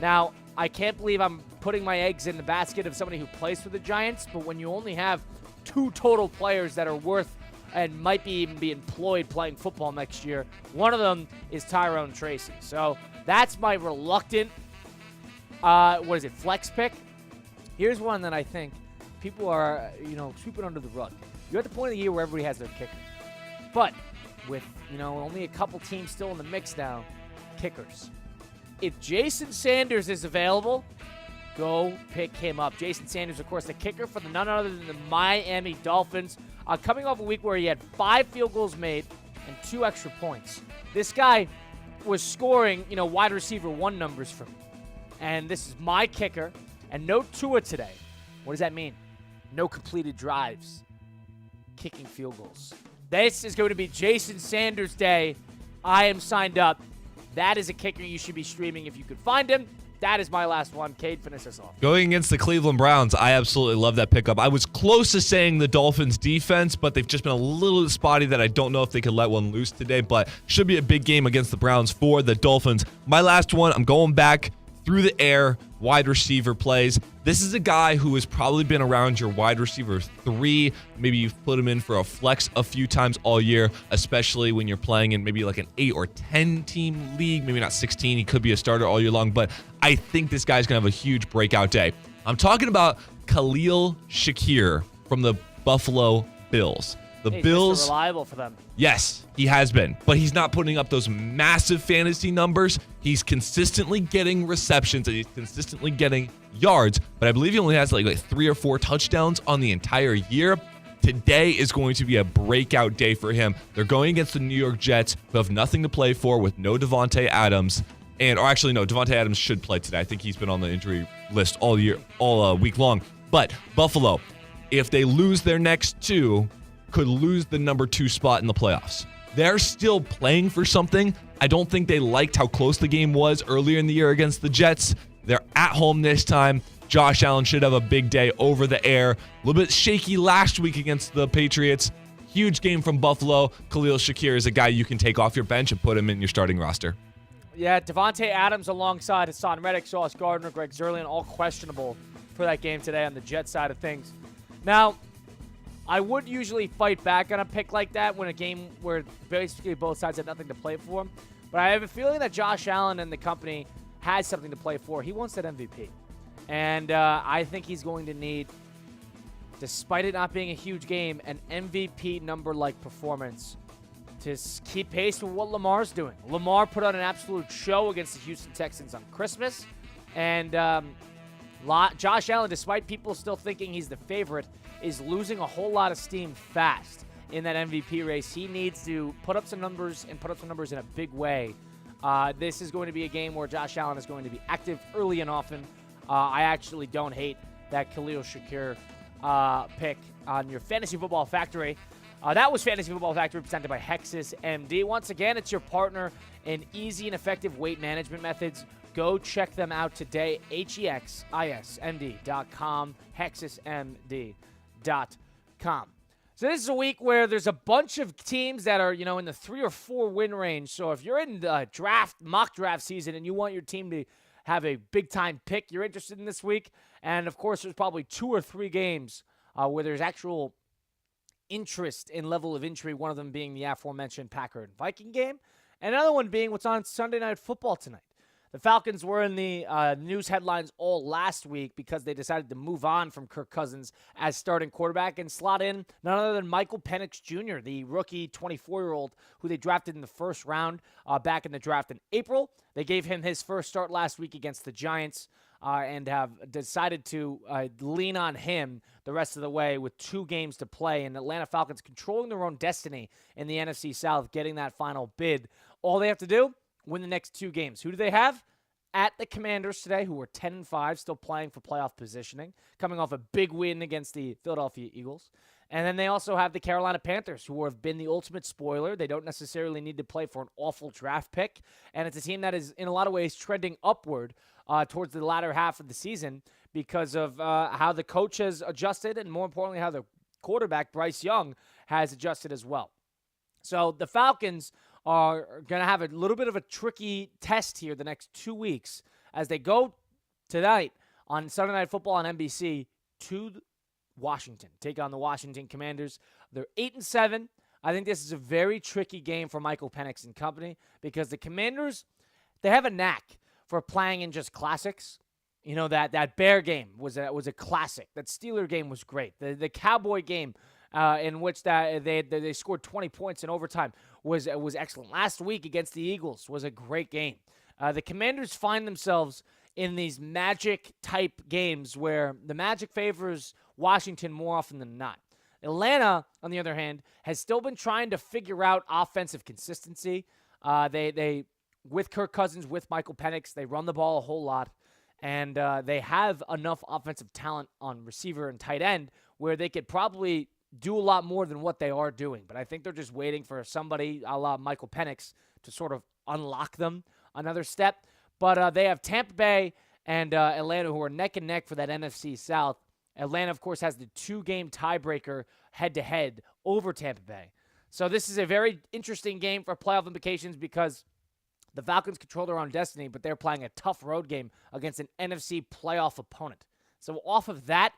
Now, I can't believe I'm putting my eggs in the basket of somebody who plays for the Giants, but when you only have 2 total players that are worth and might even be employed playing football next year, one of them is Tyrone Tracy. So that's my reluctant, flex pick. Here's one that I think people are, sweeping under the rug. You're at the point of the year where everybody has their kicker. But with, only a couple teams still in the mix now, kickers. If Jason Sanders is available, go pick him up. Jason Sanders, of course, the kicker for none other than the Miami Dolphins. Coming off a week where he had 5 field goals made and 2 extra points. This guy was scoring, wide receiver 1 numbers for me. And this is my kicker. And no Tua today. What does that mean? No completed drives. Kicking field goals. This is going to be Jason Sanders' day. I am signed up. That is a kicker you should be streaming if you could find him. That is my last one. Cade, finish us off. Going against the Cleveland Browns, I absolutely love that pickup. I was close to saying the Dolphins defense, but they've just been a little spotty that I don't know if they could let one loose today, but should be a big game against the Browns for the Dolphins. My last one, I'm going back through the air, wide receiver plays. This is a guy who has probably been around your wide receiver 3. Maybe you've put him in for a flex a few times all year, especially when you're playing in maybe like an 8 or 10 team league, maybe not 16. He could be a starter all year long, but I think this guy's going to have a huge breakout day. I'm talking about Khalil Shakir from the Buffalo Bills. The Bills, Mr. Reliable for them. Yes, he has been, but he's not putting up those massive fantasy numbers. He's consistently getting receptions and he's consistently getting yards, but I believe he only has like 3 or 4 touchdowns on the entire year. Today is going to be a breakout day for him. They're going against the New York Jets, who have nothing to play for with no Devontae Adams. Devontae Adams should play today. I think he's been on the injury list all week long. But Buffalo, if they lose their next 2, could lose the number 2 spot in the playoffs. They're still playing for something. I don't think they liked how close the game was earlier in the year against the Jets. They're at home this time. Josh Allen should have a big day over the air. A little bit shaky last week against the Patriots. Huge game from Buffalo. Khalil Shakir is a guy you can take off your bench and put him in your starting roster. Yeah, Devontae Adams alongside Hassan Reddick, Sauce Gardner, Greg Zuerlein, all questionable for that game today on the Jets side of things. Now, I would usually fight back on a pick like that when a game where basically both sides have nothing to play for. But I have a feeling that Josh Allen and the company has something to play for. He wants that MVP. And I think he's going to need, despite it not being a huge game, an MVP number-like performance to keep pace with what Lamar's doing. Lamar put on an absolute show against the Houston Texans on Christmas. And Josh Allen, despite people still thinking he's the favorite, is losing a whole lot of steam fast in that MVP race. He needs to put up some numbers and put up some numbers in a big way. This is going to be a game where Josh Allen is going to be active early and often. I actually don't hate that Khalil Shakir pick on your Fantasy Football Factory. That was Fantasy Football Factory presented by Hexus MD. Once again, it's your partner in easy and effective weight management methods. Go check them out today, HEXISMD.com, HexusMD.com. So this is a week where there's a bunch of teams that are, in the 3 or 4 win range. So if you're in the mock draft season and you want your team to have a big-time pick you're interested in this week, and, of course, there's probably 2 or 3 games where there's actual interest in level of injury, one of them being the aforementioned Packer and Viking game, and another one being what's on Sunday Night Football tonight. The Falcons were in the news headlines all last week because they decided to move on from Kirk Cousins as starting quarterback and slot in none other than Michael Penix Jr., the rookie 24-year-old who they drafted in the first round back in the draft in April. They gave him his first start last week against the Giants and have decided to lean on him the rest of the way with 2 games to play. And Atlanta Falcons controlling their own destiny in the NFC South, getting that final bid. All they have to do, win the next 2 games. Who do they have? At the Commanders today, who are 10-5, still playing for playoff positioning, coming off a big win against the Philadelphia Eagles. And then they also have the Carolina Panthers, who have been the ultimate spoiler. They don't necessarily need to play for an awful draft pick. And it's a team that is, in a lot of ways, trending upward towards the latter half of the season because of how the coach has adjusted and, more importantly, how the quarterback, Bryce Young, has adjusted as well. So the Falcons are going to have a little bit of a tricky test here the next 2 weeks as they go tonight on Sunday Night Football on NBC to Washington. Take on the Washington Commanders. They're 8-7. I think this is a very tricky game for Michael Penix and company because the Commanders, they have a knack for playing in just classics. You know, that Bear game was a classic. That Steeler game was great. The Cowboy game in which they scored 20 points in overtime was excellent. Last week against the Eagles was a great game. The Commanders find themselves in these magic-type games where the magic favors Washington more often than not. Atlanta, on the other hand, has still been trying to figure out offensive consistency. They with Kirk Cousins, with Michael Penix, they run the ball a whole lot, and they have enough offensive talent on receiver and tight end where they could probably do a lot more than what they are doing. But I think they're just waiting for somebody a la Michael Penix to sort of unlock them another step. But they have Tampa Bay and Atlanta who are neck and neck for that NFC South. Atlanta, of course, has the 2-game tiebreaker head-to-head over Tampa Bay. So this is a very interesting game for playoff implications because the Falcons control their own destiny, but they're playing a tough road game against an NFC playoff opponent. So off of that,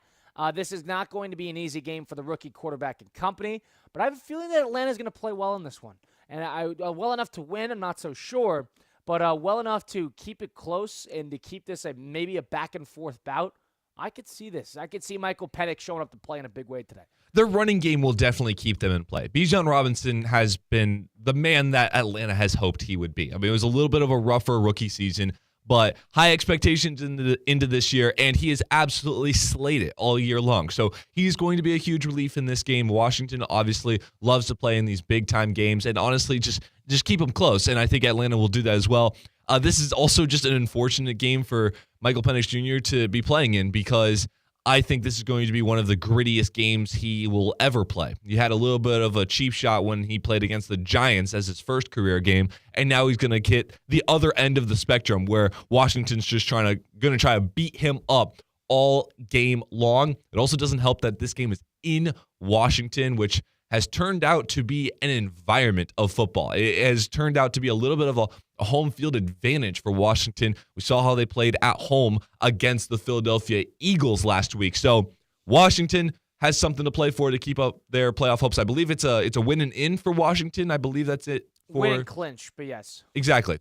this is not going to be an easy game for the rookie quarterback and company, but I have a feeling that Atlanta is going to play well in this one. And well enough to win, I'm not so sure, but well enough to keep it close and to keep this maybe a back-and-forth bout. I could see this. I could see Michael Penix showing up to play in a big way today. Their running game will definitely keep them in play. Bijan Robinson has been the man that Atlanta has hoped he would be. I mean, it was a little bit of a rougher rookie season, but high expectations into this year, and he has absolutely slayed it all year long. So he's going to be a huge relief in this game. Washington obviously loves to play in these big-time games, and honestly, just keep them close, and I think Atlanta will do that as well. This is also just an unfortunate game for Michael Penix Jr. to be playing in because I think this is going to be one of the grittiest games he will ever play. He had a little bit of a cheap shot when he played against the Giants as his first career game, and now he's going to hit the other end of the spectrum where Washington's just going to try to beat him up all game long. It also doesn't help that this game is in Washington, which has turned out to be an environment of football. It has turned out to be a little bit of a home field advantage for Washington. We saw how they played at home against the Philadelphia Eagles last week. So Washington has something to play for to keep up their playoff hopes. I believe it's a win and in for Washington. I believe that's it. Win and clinch, but yes. Exactly.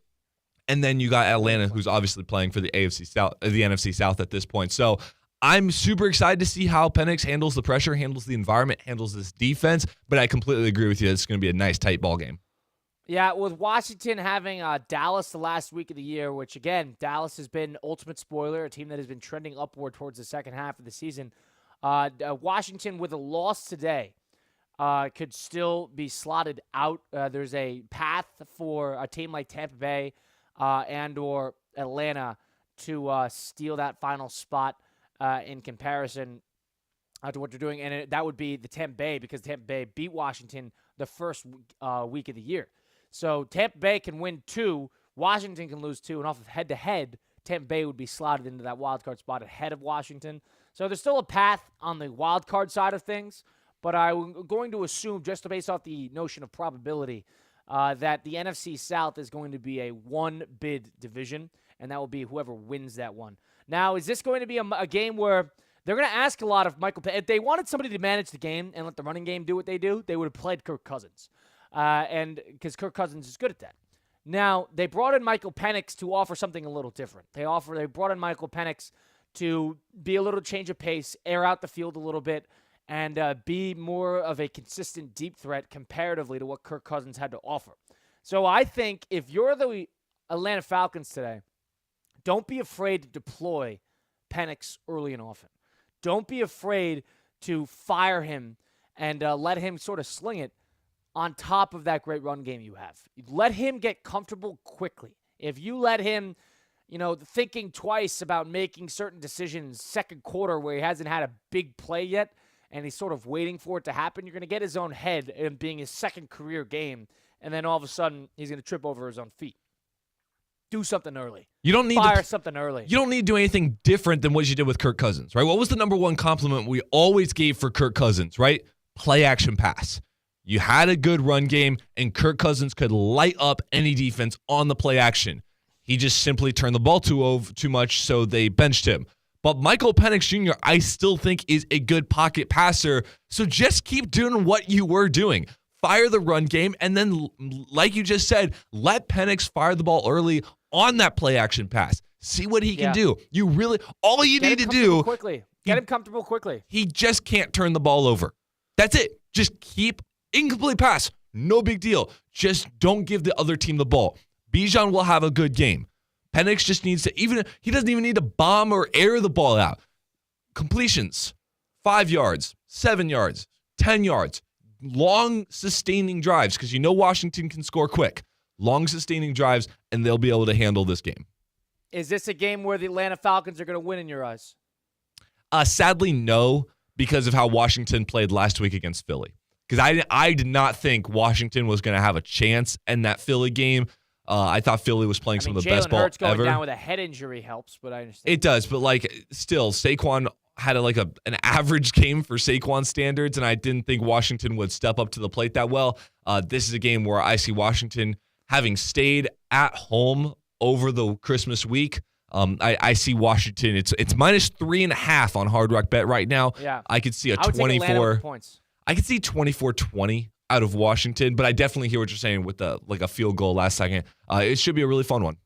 And then you got Atlanta, who's obviously playing for the NFC South at this point. So I'm super excited to see how Penix handles the pressure, handles the environment, handles this defense. But I completely agree with you. It's going to be a nice, tight ball game. Yeah, with Washington having Dallas the last week of the year, which, again, Dallas has been ultimate spoiler, a team that has been trending upward towards the second half of the season. Washington, with a loss today, could still be slotted out. There's a path for a team like Tampa Bay and or Atlanta to steal that final spot in comparison to what they're doing. And that would be the Tampa Bay because Tampa Bay beat Washington the first week of the year. So Tampa Bay can win 2, Washington can lose 2, and off of head-to-head, Tampa Bay would be slotted into that wild card spot ahead of Washington. So there's still a path on the wild card side of things, but I'm going to assume, just based off the notion of probability, that the NFC South is going to be a one-bid division, and that will be whoever wins that one. Now, is this going to be a game where they're going to ask a lot of Michael Penix? If they wanted somebody to manage the game and let the running game do what they do, they would have played Kirk Cousins. And because Kirk Cousins is good at that. Now, they brought in Michael Penix to offer something a little different. They brought in Michael Penix to be a little change of pace, air out the field a little bit, and be more of a consistent deep threat comparatively to what Kirk Cousins had to offer. So I think if you're the Atlanta Falcons today, don't be afraid to deploy Penix early and often. Don't be afraid to fire him and let him sort of sling it on top of that great run game you have. Let him get comfortable quickly. If you let him, thinking twice about making certain decisions second quarter where he hasn't had a big play yet and he's sort of waiting for it to happen, you're going to get his own head in being his second career game, and then all of a sudden he's going to trip over his own feet. Do something early. You don't need fire something early. You don't need to do anything different than what you did with Kirk Cousins, right? What was the number one compliment we always gave for Kirk Cousins, right? Play action pass. You had a good run game, and Kirk Cousins could light up any defense on the play action. He just simply turned the ball too much, so they benched him. But Michael Penix Jr., I still think is a good pocket passer, so just keep doing what you were doing. Fire the run game, and then, like you just said, let Penix fire the ball early on that play action pass. See what he can do. All you need to do. Get him comfortable quickly. He just can't turn the ball over. That's it. Just keep incomplete pass. No big deal. Just don't give the other team the ball. Bijan will have a good game. Penix just needs to, he doesn't even need to bomb or air the ball out. Completions, 5 yards, 7 yards, 10 yards, long sustaining drives, because you know Washington can score quick. Long sustaining drives, and they'll be able to handle this game. Is this a game where the Atlanta Falcons are going to win in your eyes? Sadly, no, because of how Washington played last week against Philly. Because I did not think Washington was going to have a chance in that Philly game. I thought Philly was playing some of the best ball Hurts going ever. down with a head injury helps, but I understand. It does, but still, Saquon had an average game for Saquon standards, and I didn't think Washington would step up to the plate that well. This is a game where I see Washington having stayed at home over the Christmas week. I see Washington. It's -3.5 on Hard Rock Bet right now. Yeah. I could see a I would take Atlanta 24 with points. I could see 24-20 out of Washington, but I definitely hear what you're saying with a field goal last second. It should be a really fun one.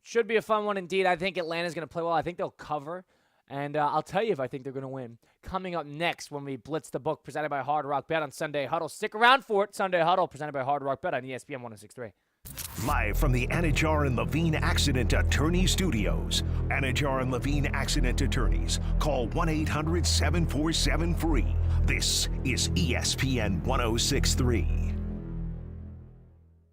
Should be a fun one indeed. I think Atlanta's going to play well. I think they'll cover, and I'll tell you if I think they're going to win. Coming up next when we blitz the book presented by Hard Rock Bet on Sunday Huddle. Stick around for it. Sunday Huddle presented by Hard Rock Bet on ESPN 106.3. Live from the Anajar and Levine Accident Attorney Studios. Anajar and Levine Accident Attorneys. Call 1-800-747-FREE. This is ESPN 106.3.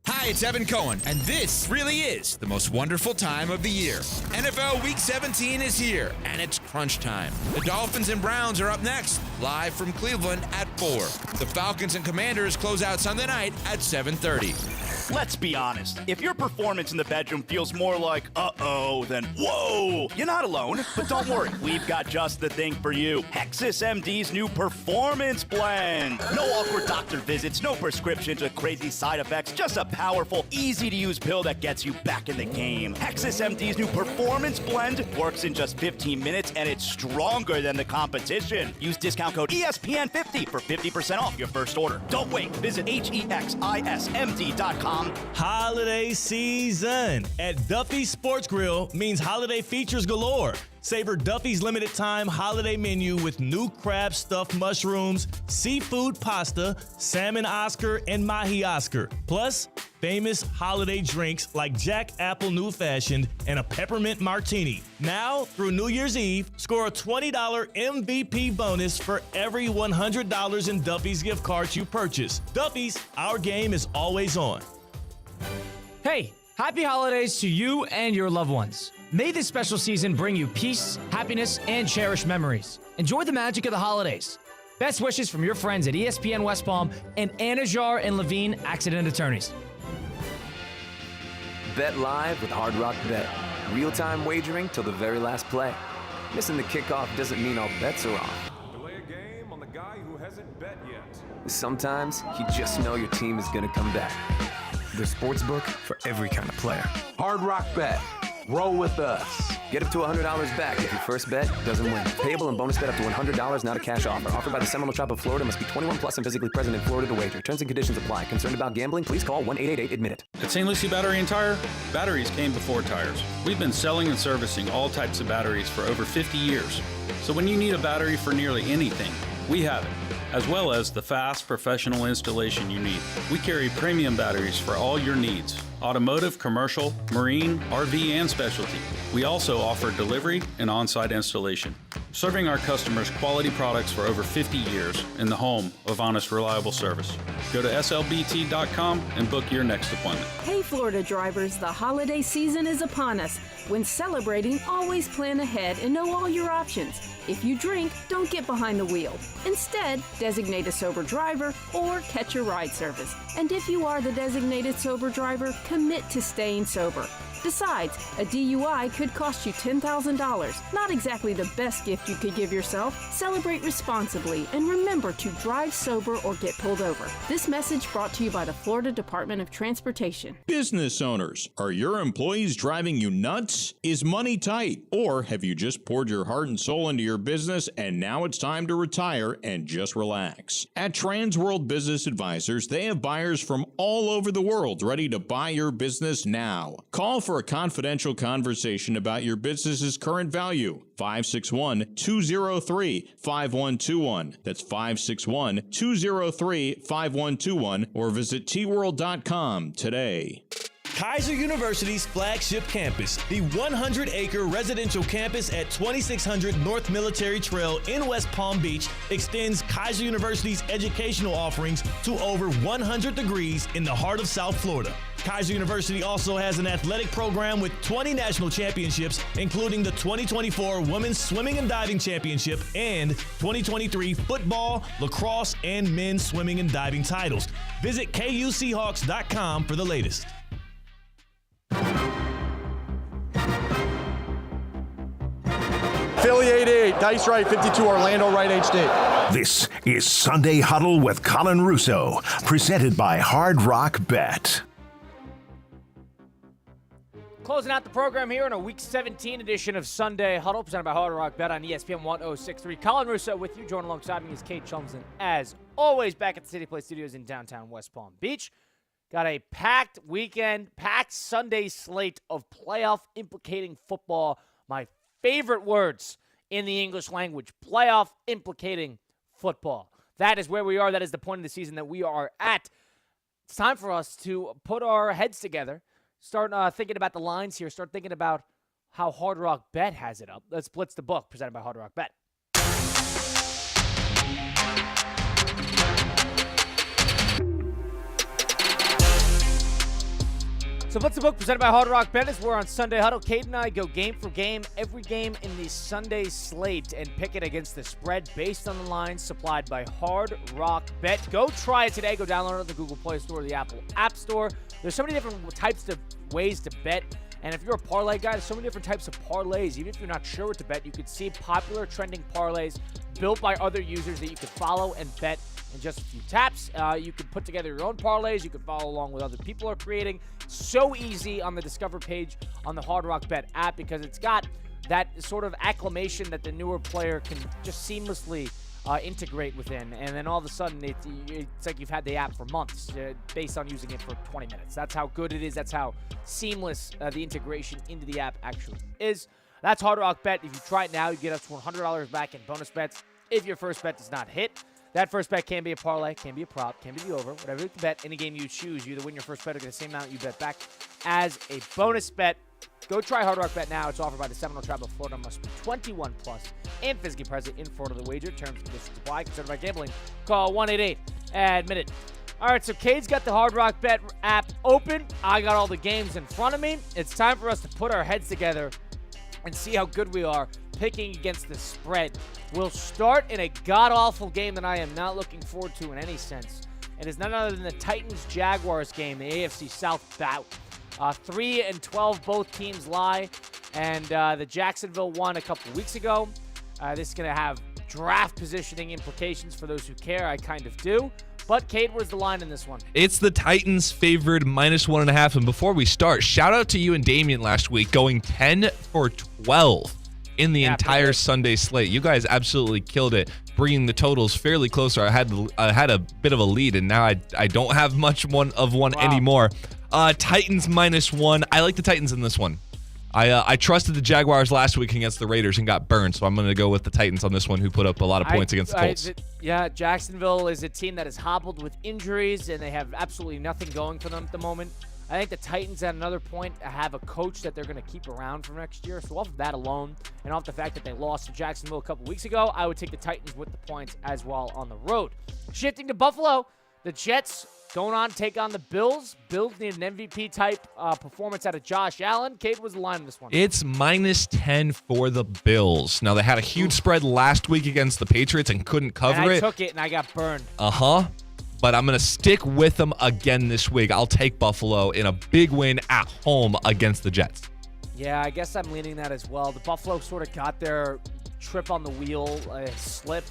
Hi, it's Evan Cohen, and this really is the most wonderful time of the year. NFL Week 17 is here, and it's crunch time. The Dolphins and Browns are up next, live from Cleveland at 4. The Falcons and Commanders close out Sunday night at 7:30. Let's be honest. If your performance in the bedroom feels more like, uh-oh, than whoa, you're not alone. But don't worry, we've got just the thing for you. Hexus MD's new Performance Blend. No awkward doctor visits, no prescriptions or crazy side effects, just a powerful, easy-to-use pill that gets you back in the game. Hexus MD's new Performance Blend works in just 15 minutes, and it's stronger than the competition. Use discount code ESPN50 for 50% off your first order. Don't wait. Visit HEXISMD.com. Holiday season at Duffy's Sports Grill means holiday features galore. Savor Duffy's limited time holiday menu with new crab stuffed mushrooms, seafood pasta, salmon Oscar, and mahi Oscar. Plus, famous holiday drinks like Jack Apple New Fashioned and a peppermint martini. Now, through New Year's Eve, score a $20 MVP bonus for every $100 in Duffy's gift cards you purchase. Duffy's, our game is always on. Hey, happy holidays to you and your loved ones. May this special season bring you peace, happiness, and cherished memories. Enjoy the magic of the holidays. Best wishes from your friends at ESPN West Palm and Anajar and Levine Accident Attorneys. Bet live with Hard Rock Bet. Real-time wagering till the very last play. Missing the kickoff doesn't mean all bets are off. Delay a game on the guy who hasn't bet yet. Sometimes you just know your team is going to come back. The sportsbook for every kind of player. Hard Rock Bet. Roll with us. Get up to $100 back if your first bet doesn't win. Payable and bonus bet up to $100, not a cash offer. Offered by the Seminole Tribe of Florida. Must be 21 plus and physically present in Florida to wager. Terms and conditions apply. Concerned about gambling? Please call 1-888-ADMIT-IT. At St. Lucie Battery and Tire, batteries came before tires. We've been selling and servicing all types of batteries for over 50 years. So when you need a battery for nearly anything, we have it, as well as the fast professional installation you need. We carry premium batteries for all your needs: automotive, commercial, marine, RV, and specialty. We also offer delivery and on-site installation, serving our customers quality products for over 50 years in the home of honest, reliable service. Go to slbt.com and book your next appointment. Hey Florida drivers, the holiday season is upon us. When celebrating, always plan ahead and know all your options. If you drink, don't get behind the wheel. Instead, designate a sober driver or catch a ride service. And if you are the designated sober driver, commit to staying sober. Besides, a DUI could cost you $10,000. Not exactly the best gift you could give yourself. Celebrate responsibly and remember to drive sober or get pulled over. This message brought to you by the Florida Department of Transportation. Business owners, are your employees driving you nuts? Is money tight? Or have you just poured your heart and soul into your business and now it's time to retire and just relax? At Trans World Business Advisors, they have buyers from all over the world ready to buy your business now. Call for a confidential conversation about your business's current value. 561-203-5121. That's 561-203-5121 or visit tworld.com today. Kaiser University's flagship campus, the 100-acre residential campus at 2600 North Military Trail in West Palm Beach, extends Kaiser University's educational offerings to over 100 degrees in the heart of South Florida. Kaiser University also has an athletic program with 20 national championships, including the 2024 Women's Swimming and Diving Championship and 2023 football, lacrosse, and men's swimming and diving titles. Visit KUSeahawks.com for the latest. Philly 88, Dice right 52, Orlando right HD. This is Sunday Huddle with Colin Russo, presented by Hard Rock Bet. Closing out the program here in a Week 17 edition of Sunday Huddle, presented by Hard Rock Bet on ESPN 1063. Colin Russo with you. Joined alongside me is Kate Chumsden, as always, back at the City Play Studios in downtown West Palm Beach. Got a packed weekend, packed Sunday slate of playoff implicating football. My favorite words in the English language, playoff implicating football. That is where we are. That is the point of the season that we are at. It's time for us to put our heads together, start thinking about the lines here, start thinking about how Hard Rock Bet has it up. Let's blitz the book, presented by Hard Rock Bet. So Blitz the Book, presented by Hard Rock Bet, as we're on Sunday Huddle. Kate and I go game for game, every game in the Sunday slate, and pick it against the spread based on the lines supplied by Hard Rock Bet. Go try it today. Go download it on the Google Play Store or the Apple App Store. There's so many different types of ways to bet. And if you're a parlay guy, there's so many different types of parlays. Even if you're not sure what to bet, you could see popular trending parlays built by other users that you could follow and bet in just a few taps. You can put together your own parlays. You can follow along with other people are creating. So easy on the Discover page on the Hard Rock Bet app because it's got that sort of acclimation that the newer player can just seamlessly integrate within. And then all of a sudden, it's like you've had the app for months based on using it for 20 minutes. That's how good it is. That's how seamless the integration into the app actually is. That's Hard Rock Bet. If you try it now, you get up to $100 back in bonus bets if your first bet does not hit. That first bet can be a parlay, can be a prop, can be the over, whatever you can bet. Any game you choose, you either win your first bet or get the same amount you bet back as a bonus bet. Go try Hard Rock Bet now. It's offered by the Seminole Tribe of Florida. Must be 21 plus and physically present in Florida. The wager terms and conditions apply. Considered by gambling. Call 1-888-ADMIT-IT. All right, so Cade's got the Hard Rock Bet app open. I got all the games in front of me. It's time for us to put our heads together and see how good we are picking against the spread. We'll start in a god-awful game that I am not looking forward to in any sense. It is none other than the Titans-Jaguars game, the AFC South bout. 3-12 both teams lie, and the Jacksonville won a couple weeks ago. This is going to have draft positioning implications for those who care. I kind of do. But, Kate, where's the line in this one? It's the Titans favored -1.5. And before we start, shout out to you and Damien last week going 10 for 12 in the entire Sunday slate. You guys absolutely killed it, bringing the totals fairly closer. I had a bit of a lead, and now I don't have much one anymore. Titans -1. I like the Titans in this one. I trusted the Jaguars last week against the Raiders and got burned, so I'm going to go with the Titans on this one, who put up a lot of points against the Colts. Jacksonville is a team that is hobbled with injuries, and they have absolutely nothing going for them at the moment. I think the Titans, at another point, have a coach that they're going to keep around for next year. So off of that alone, and off the fact that they lost to Jacksonville a couple weeks ago, I would take the Titans with the points as well on the road. Shifting to Buffalo, the Jets going on to take on the Bills. Bills need an MVP-type performance out of Josh Allen. Kate, was the line in this one? It's -10 for the Bills. Now, they had a huge spread last week against the Patriots and couldn't cover it. I took it, and I got burned. Uh-huh. but I'm going to stick with them again this week. I'll take Buffalo in a big win at home against the Jets. Yeah, I guess I'm leaning that as well. The Buffalo sort of got their trip on the wheel, slip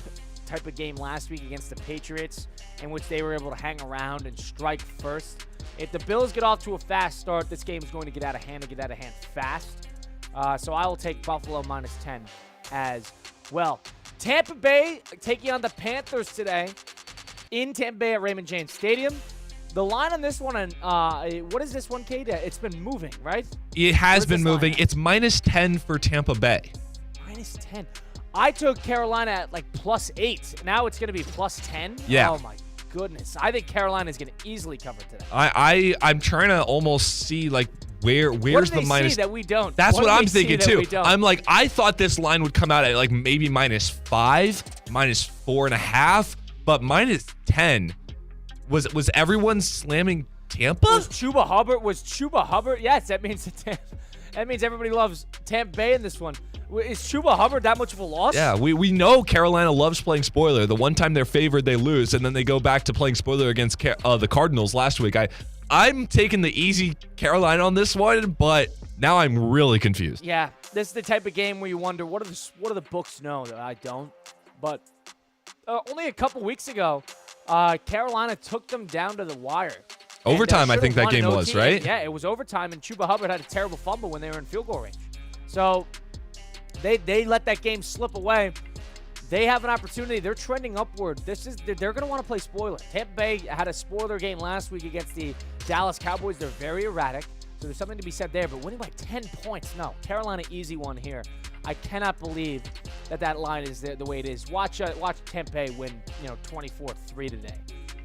type of game last week against the Patriots, in which they were able to hang around and strike first. If the Bills get off to a fast start, this game is going to get out of hand fast. So I will take Buffalo -10 as well. Tampa Bay taking on the Panthers today in Tampa Bay at Raymond James Stadium. The line on this one, what is this one, Kate? It's been moving, right? It has been moving. It's -10 for Tampa Bay. -10. I took Carolina at like +8. Now it's going to be +10. Yeah. Oh my goodness. I think Carolina is going to easily cover today. I'm trying to almost see like where's the minus that we don't. That's what I'm thinking too. Don't? I'm like, I thought this line would come out at like maybe -5, -4.5, but -10. Was everyone slamming Tampa? Was Chuba Hubbard? Yes, that means everybody loves Tampa Bay in this one. Is Chuba Hubbard that much of a loss? Yeah, we know Carolina loves playing spoiler. The one time they're favored, they lose, and then they go back to playing spoiler against the Cardinals last week. I'm taking the easy Carolina on this one, but now I'm really confused. Yeah, this is the type of game where you wonder, what do the books know that I don't? But only a couple weeks ago, Carolina took them down to the wire. Overtime, I think that game was, right? Yeah, it was overtime, and Chuba Hubbard had a terrible fumble when they were in field goal range. So they let that game slip away. They have an opportunity. They're trending upward. They're going to want to play spoiler. Tampa Bay had a spoiler game last week against the Dallas Cowboys. They're very erratic, so there's something to be said there. But winning by 10 points, no. Carolina, easy one here. I cannot believe that line is the way it is. Watch Tampa Bay win, 24-3 today,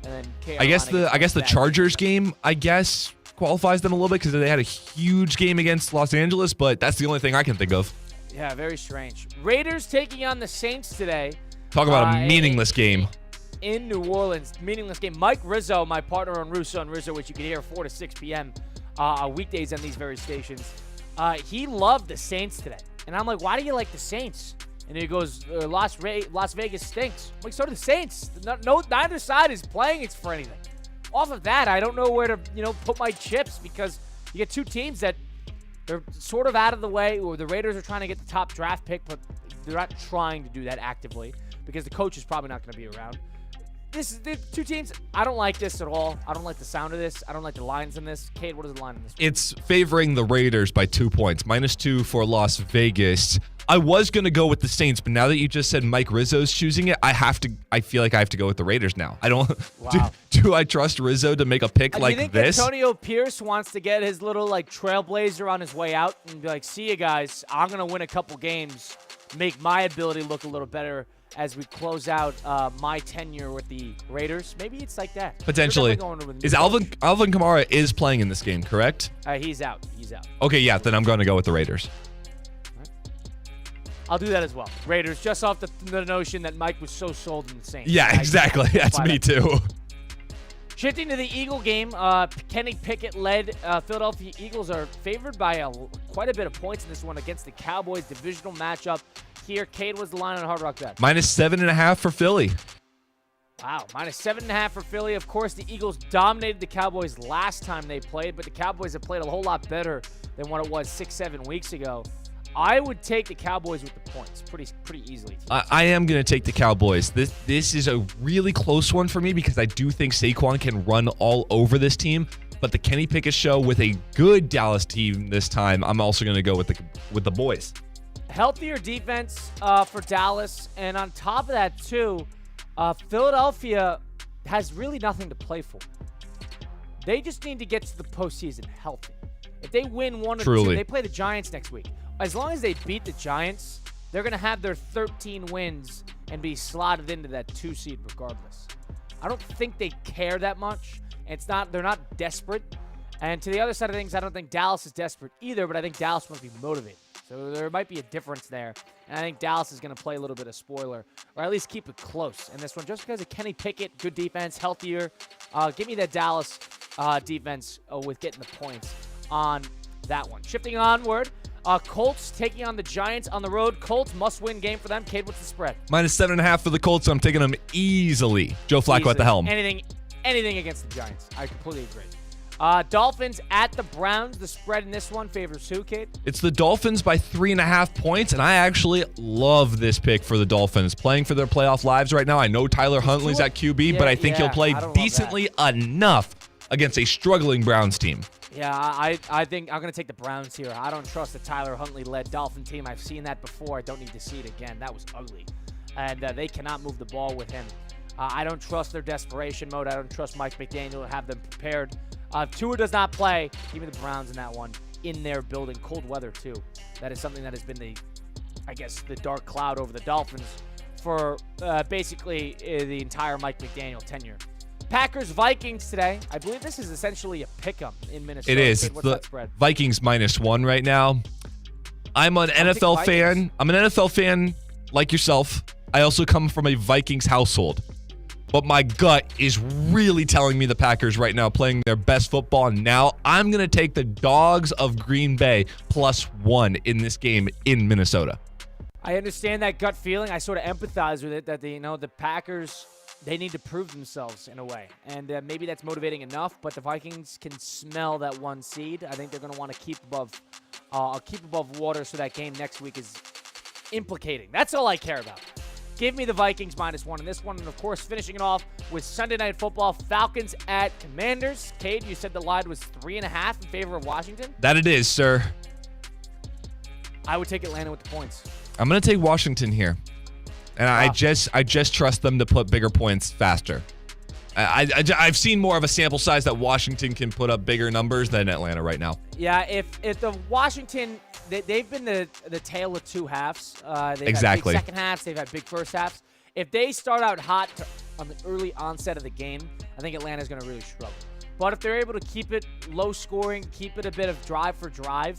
and then Carolina I guess the Chargers game qualifies them a little bit because they had a huge game against Los Angeles, but that's the only thing I can think of. Yeah, very strange. Raiders taking on the Saints today. Talk about a meaningless game. In New Orleans, meaningless game. Mike Rizzo, my partner on Russo and Rizzo, which you can hear 4 to 6 p.m. Weekdays on these very stations. He loved the Saints today. And I'm like, why do you like the Saints? And he goes, Las Vegas stinks. I'm like, so do the Saints. Neither side is playing it for anything. Off of that, I don't know where to put my chips, because you get two teams that they're sort of out of the way, or the Raiders are trying to get the top draft pick, but they're not trying to do that actively because the coach is probably not going to be around. The two teams, I don't like this at all. I don't like the sound of this. I don't like the lines in this. Cade, what is the line in this? It's favoring the Raiders by 2 points, -2 for Las Vegas. I was going to go with the Saints, but now that you just said Mike Rizzo's choosing it, I feel like I have to go with the Raiders now. I don't. Wow. Do I trust Rizzo to make a pick like this? You think this? Antonio Pierce wants to get his little trailblazer on his way out and be like, see you guys, I'm going to win a couple games, make my ability look a little better as we close out my tenure with the Raiders? Maybe it's like that. Potentially. Is Alvin Kamara is playing in this game, correct? He's out. Okay, yeah, then I'm going to go with the Raiders. I'll do that as well. Raiders, just off the notion that Mike was so sold in the Saints. Yeah, exactly. That's me too. Shifting to the Eagle game, Kenny Pickett-led Philadelphia Eagles are favored by quite a bit of points in this one against the Cowboys divisional matchup. Here, Cade, was the line on Hard Rock Bet? -7.5 for Philly. Wow, -7.5 for Philly. Of course, the Eagles dominated the Cowboys last time they played, but the Cowboys have played a whole lot better than what it was 6-7 weeks ago. I would take the Cowboys with the points pretty easily. I am going to take the Cowboys. This is a really close one for me because I do think Saquon can run all over this team. But the Kenny Pickett show with a good Dallas team this time, I'm also going to go with the boys. Healthier defense for Dallas, and on top of that too, Philadelphia has really nothing to play for. They just need to get to the postseason healthy. If they win one or two, they play the Giants next week. As long as they beat the Giants, they're going to have their 13 wins and be slotted into that 2 seed regardless. I don't think they care that much. They're not desperate. And to the other side of things, I don't think Dallas is desperate either, but I think Dallas must be motivated. So there might be a difference there. And I think Dallas is going to play a little bit of spoiler, or at least keep it close in this one. Just because of Kenny Pickett, good defense, healthier. Give me that Dallas defense with getting the points on that one. Shifting onward, Colts taking on the Giants on the road. Colts must-win game for them. Cade, what's the spread? -7.5 for the Colts, so I'm taking them easily. Joe Flacco at the helm. anything against the Giants. I completely agree. Dolphins at the Browns. The spread in this one favors who, Cade? It's the Dolphins by 3.5 points, and I actually love this pick for the Dolphins. Playing for their playoff lives right now. I know Tyler Huntley's at QB, but I think he'll play decently enough against a struggling Browns team. Yeah, I think I'm going to take the Browns here. I don't trust the Tyler Huntley-led Dolphin team. I've seen that before. I don't need to see it again. That was ugly. And they cannot move the ball with him. I don't trust their desperation mode. I don't trust Mike McDaniel to have them prepared. If Tua does not play, give me the Browns in that one. In their building, cold weather too. That is something that has been the dark cloud over the Dolphins for basically the entire Mike McDaniel tenure. Packers-Vikings today. I believe this is essentially a pick-em in Minnesota. It is. What's that spread? Vikings -1 right now. I'm an NFL fan. I'm an NFL fan like yourself. I also come from a Vikings household. But my gut is really telling me the Packers right now playing their best football. Now I'm going to take the Dogs of Green Bay +1 in this game in Minnesota. I understand that gut feeling. I sort of empathize with it that the Packers, they need to prove themselves in a way. And maybe that's motivating enough, but the Vikings can smell that 1 seed. I think they're going to want to keep above water so that game next week is implicating. That's all I care about. Give me the Vikings -1 in this one. And, of course, finishing it off with Sunday Night Football, Falcons at Commanders. Cade, you said the line was 3.5 in favor of Washington? That it is, sir. I would take Atlanta with the points. I'm going to take Washington here. And I just trust them to put bigger points faster. I've seen more of a sample size that Washington can put up bigger numbers than Atlanta right now. Yeah, if the Washington, they've been the tale of two halves. They've Exactly. had big second halves. They've had big first halves. If they start out hot on the early onset of the game, I think Atlanta's going to really struggle. But if they're able to keep it low scoring, keep it a bit of drive for drive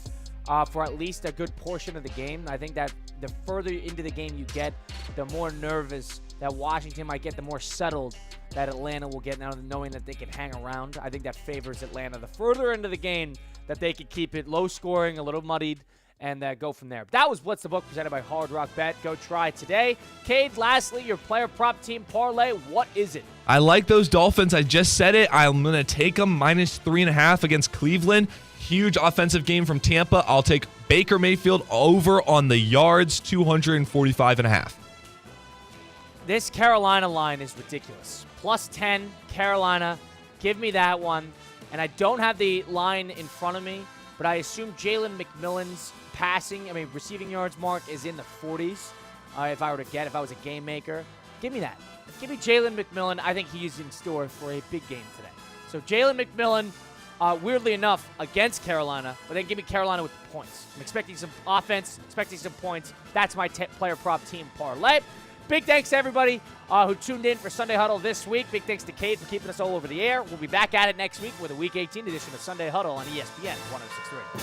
for at least a good portion of the game, I think that the further into the game you get, the more nervous that Washington might get, the more settled that Atlanta will get now, knowing that they can hang around. I think that favors Atlanta. The further into the game that they could keep it low scoring, a little muddied, and go from there. That was Blitz the Book presented by Hard Rock Bet. Go try today. Cade, lastly, your player prop team parlay. What is it? I like those Dolphins. I just said it. I'm going to take them -3.5 against Cleveland. Huge offensive game from Tampa. I'll take Baker Mayfield over on the yards, 245.5. This Carolina line is ridiculous. +10, Carolina. Give me that one. And I don't have the line in front of me, but I assume Jalen McMillan's receiving yards mark is in the 40s. If I was a game maker, give me that. Give me Jalen McMillan. I think he's in store for a big game today. So Jalen McMillan, weirdly enough, against Carolina, but then give me Carolina with the points. I'm expecting some offense, expecting some points. That's my player prop team parlay. Big thanks to everybody who tuned in for Sunday Huddle this week. Big thanks to Cade for keeping us all over the air. We'll be back at it next week with a Week 18 edition of Sunday Huddle on ESPN 106.3.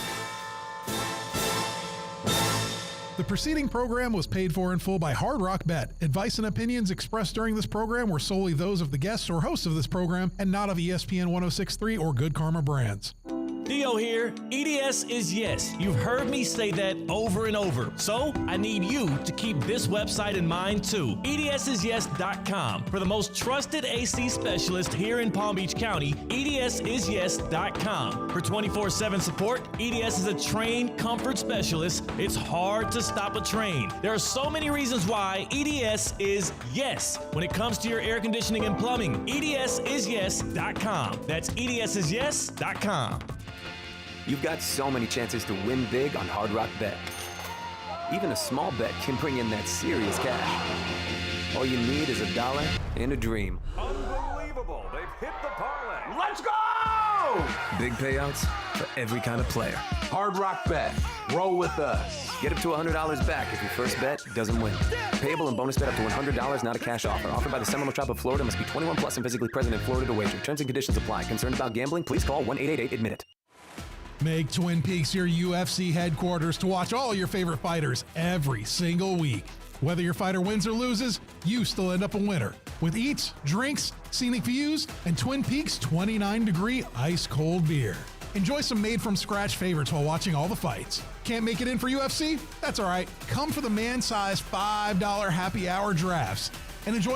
The preceding program was paid for in full by Hard Rock Bet. Advice and opinions expressed during this program were solely those of the guests or hosts of this program and not of ESPN 106.3 or Good Karma Brands. Theo here. EDS is yes. You've heard me say that over and over. So I need you to keep this website in mind too. EDSIsYes.com. For the most trusted AC specialist here in Palm Beach County, EDSIsYes.com. For 24/7 support, EDS is a trained comfort specialist. It's hard to stop a train. There are so many reasons why EDS is yes when it comes to your air conditioning and plumbing. EDSIsYes.com. That's EDSIsYes.com. You've got so many chances to win big on Hard Rock Bet. Even a small bet can bring in that serious cash. All you need is $1 and a dream. Unbelievable. They've hit the parlay. Let's go! Big payouts for every kind of player. Hard Rock Bet. Roll with us. Get up to $100 back if your first bet doesn't win. Payable and bonus bet up to $100, not a cash offer. Offered by the Seminole Tribe of Florida. Must be 21 plus and physically present in Florida to wager. Terms and conditions apply. Concerned about gambling? Please call 1-888-ADMIT-IT. Make Twin Peaks your UFC headquarters to watch all your favorite fighters every single week. Whether your fighter wins or loses, you still end up a winner. With eats, drinks, scenic views, and Twin Peaks 29-degree ice-cold beer. Enjoy some made-from-scratch favorites while watching all the fights. Can't make it in for UFC? That's all right. Come for the man-sized $5 happy hour drafts and enjoy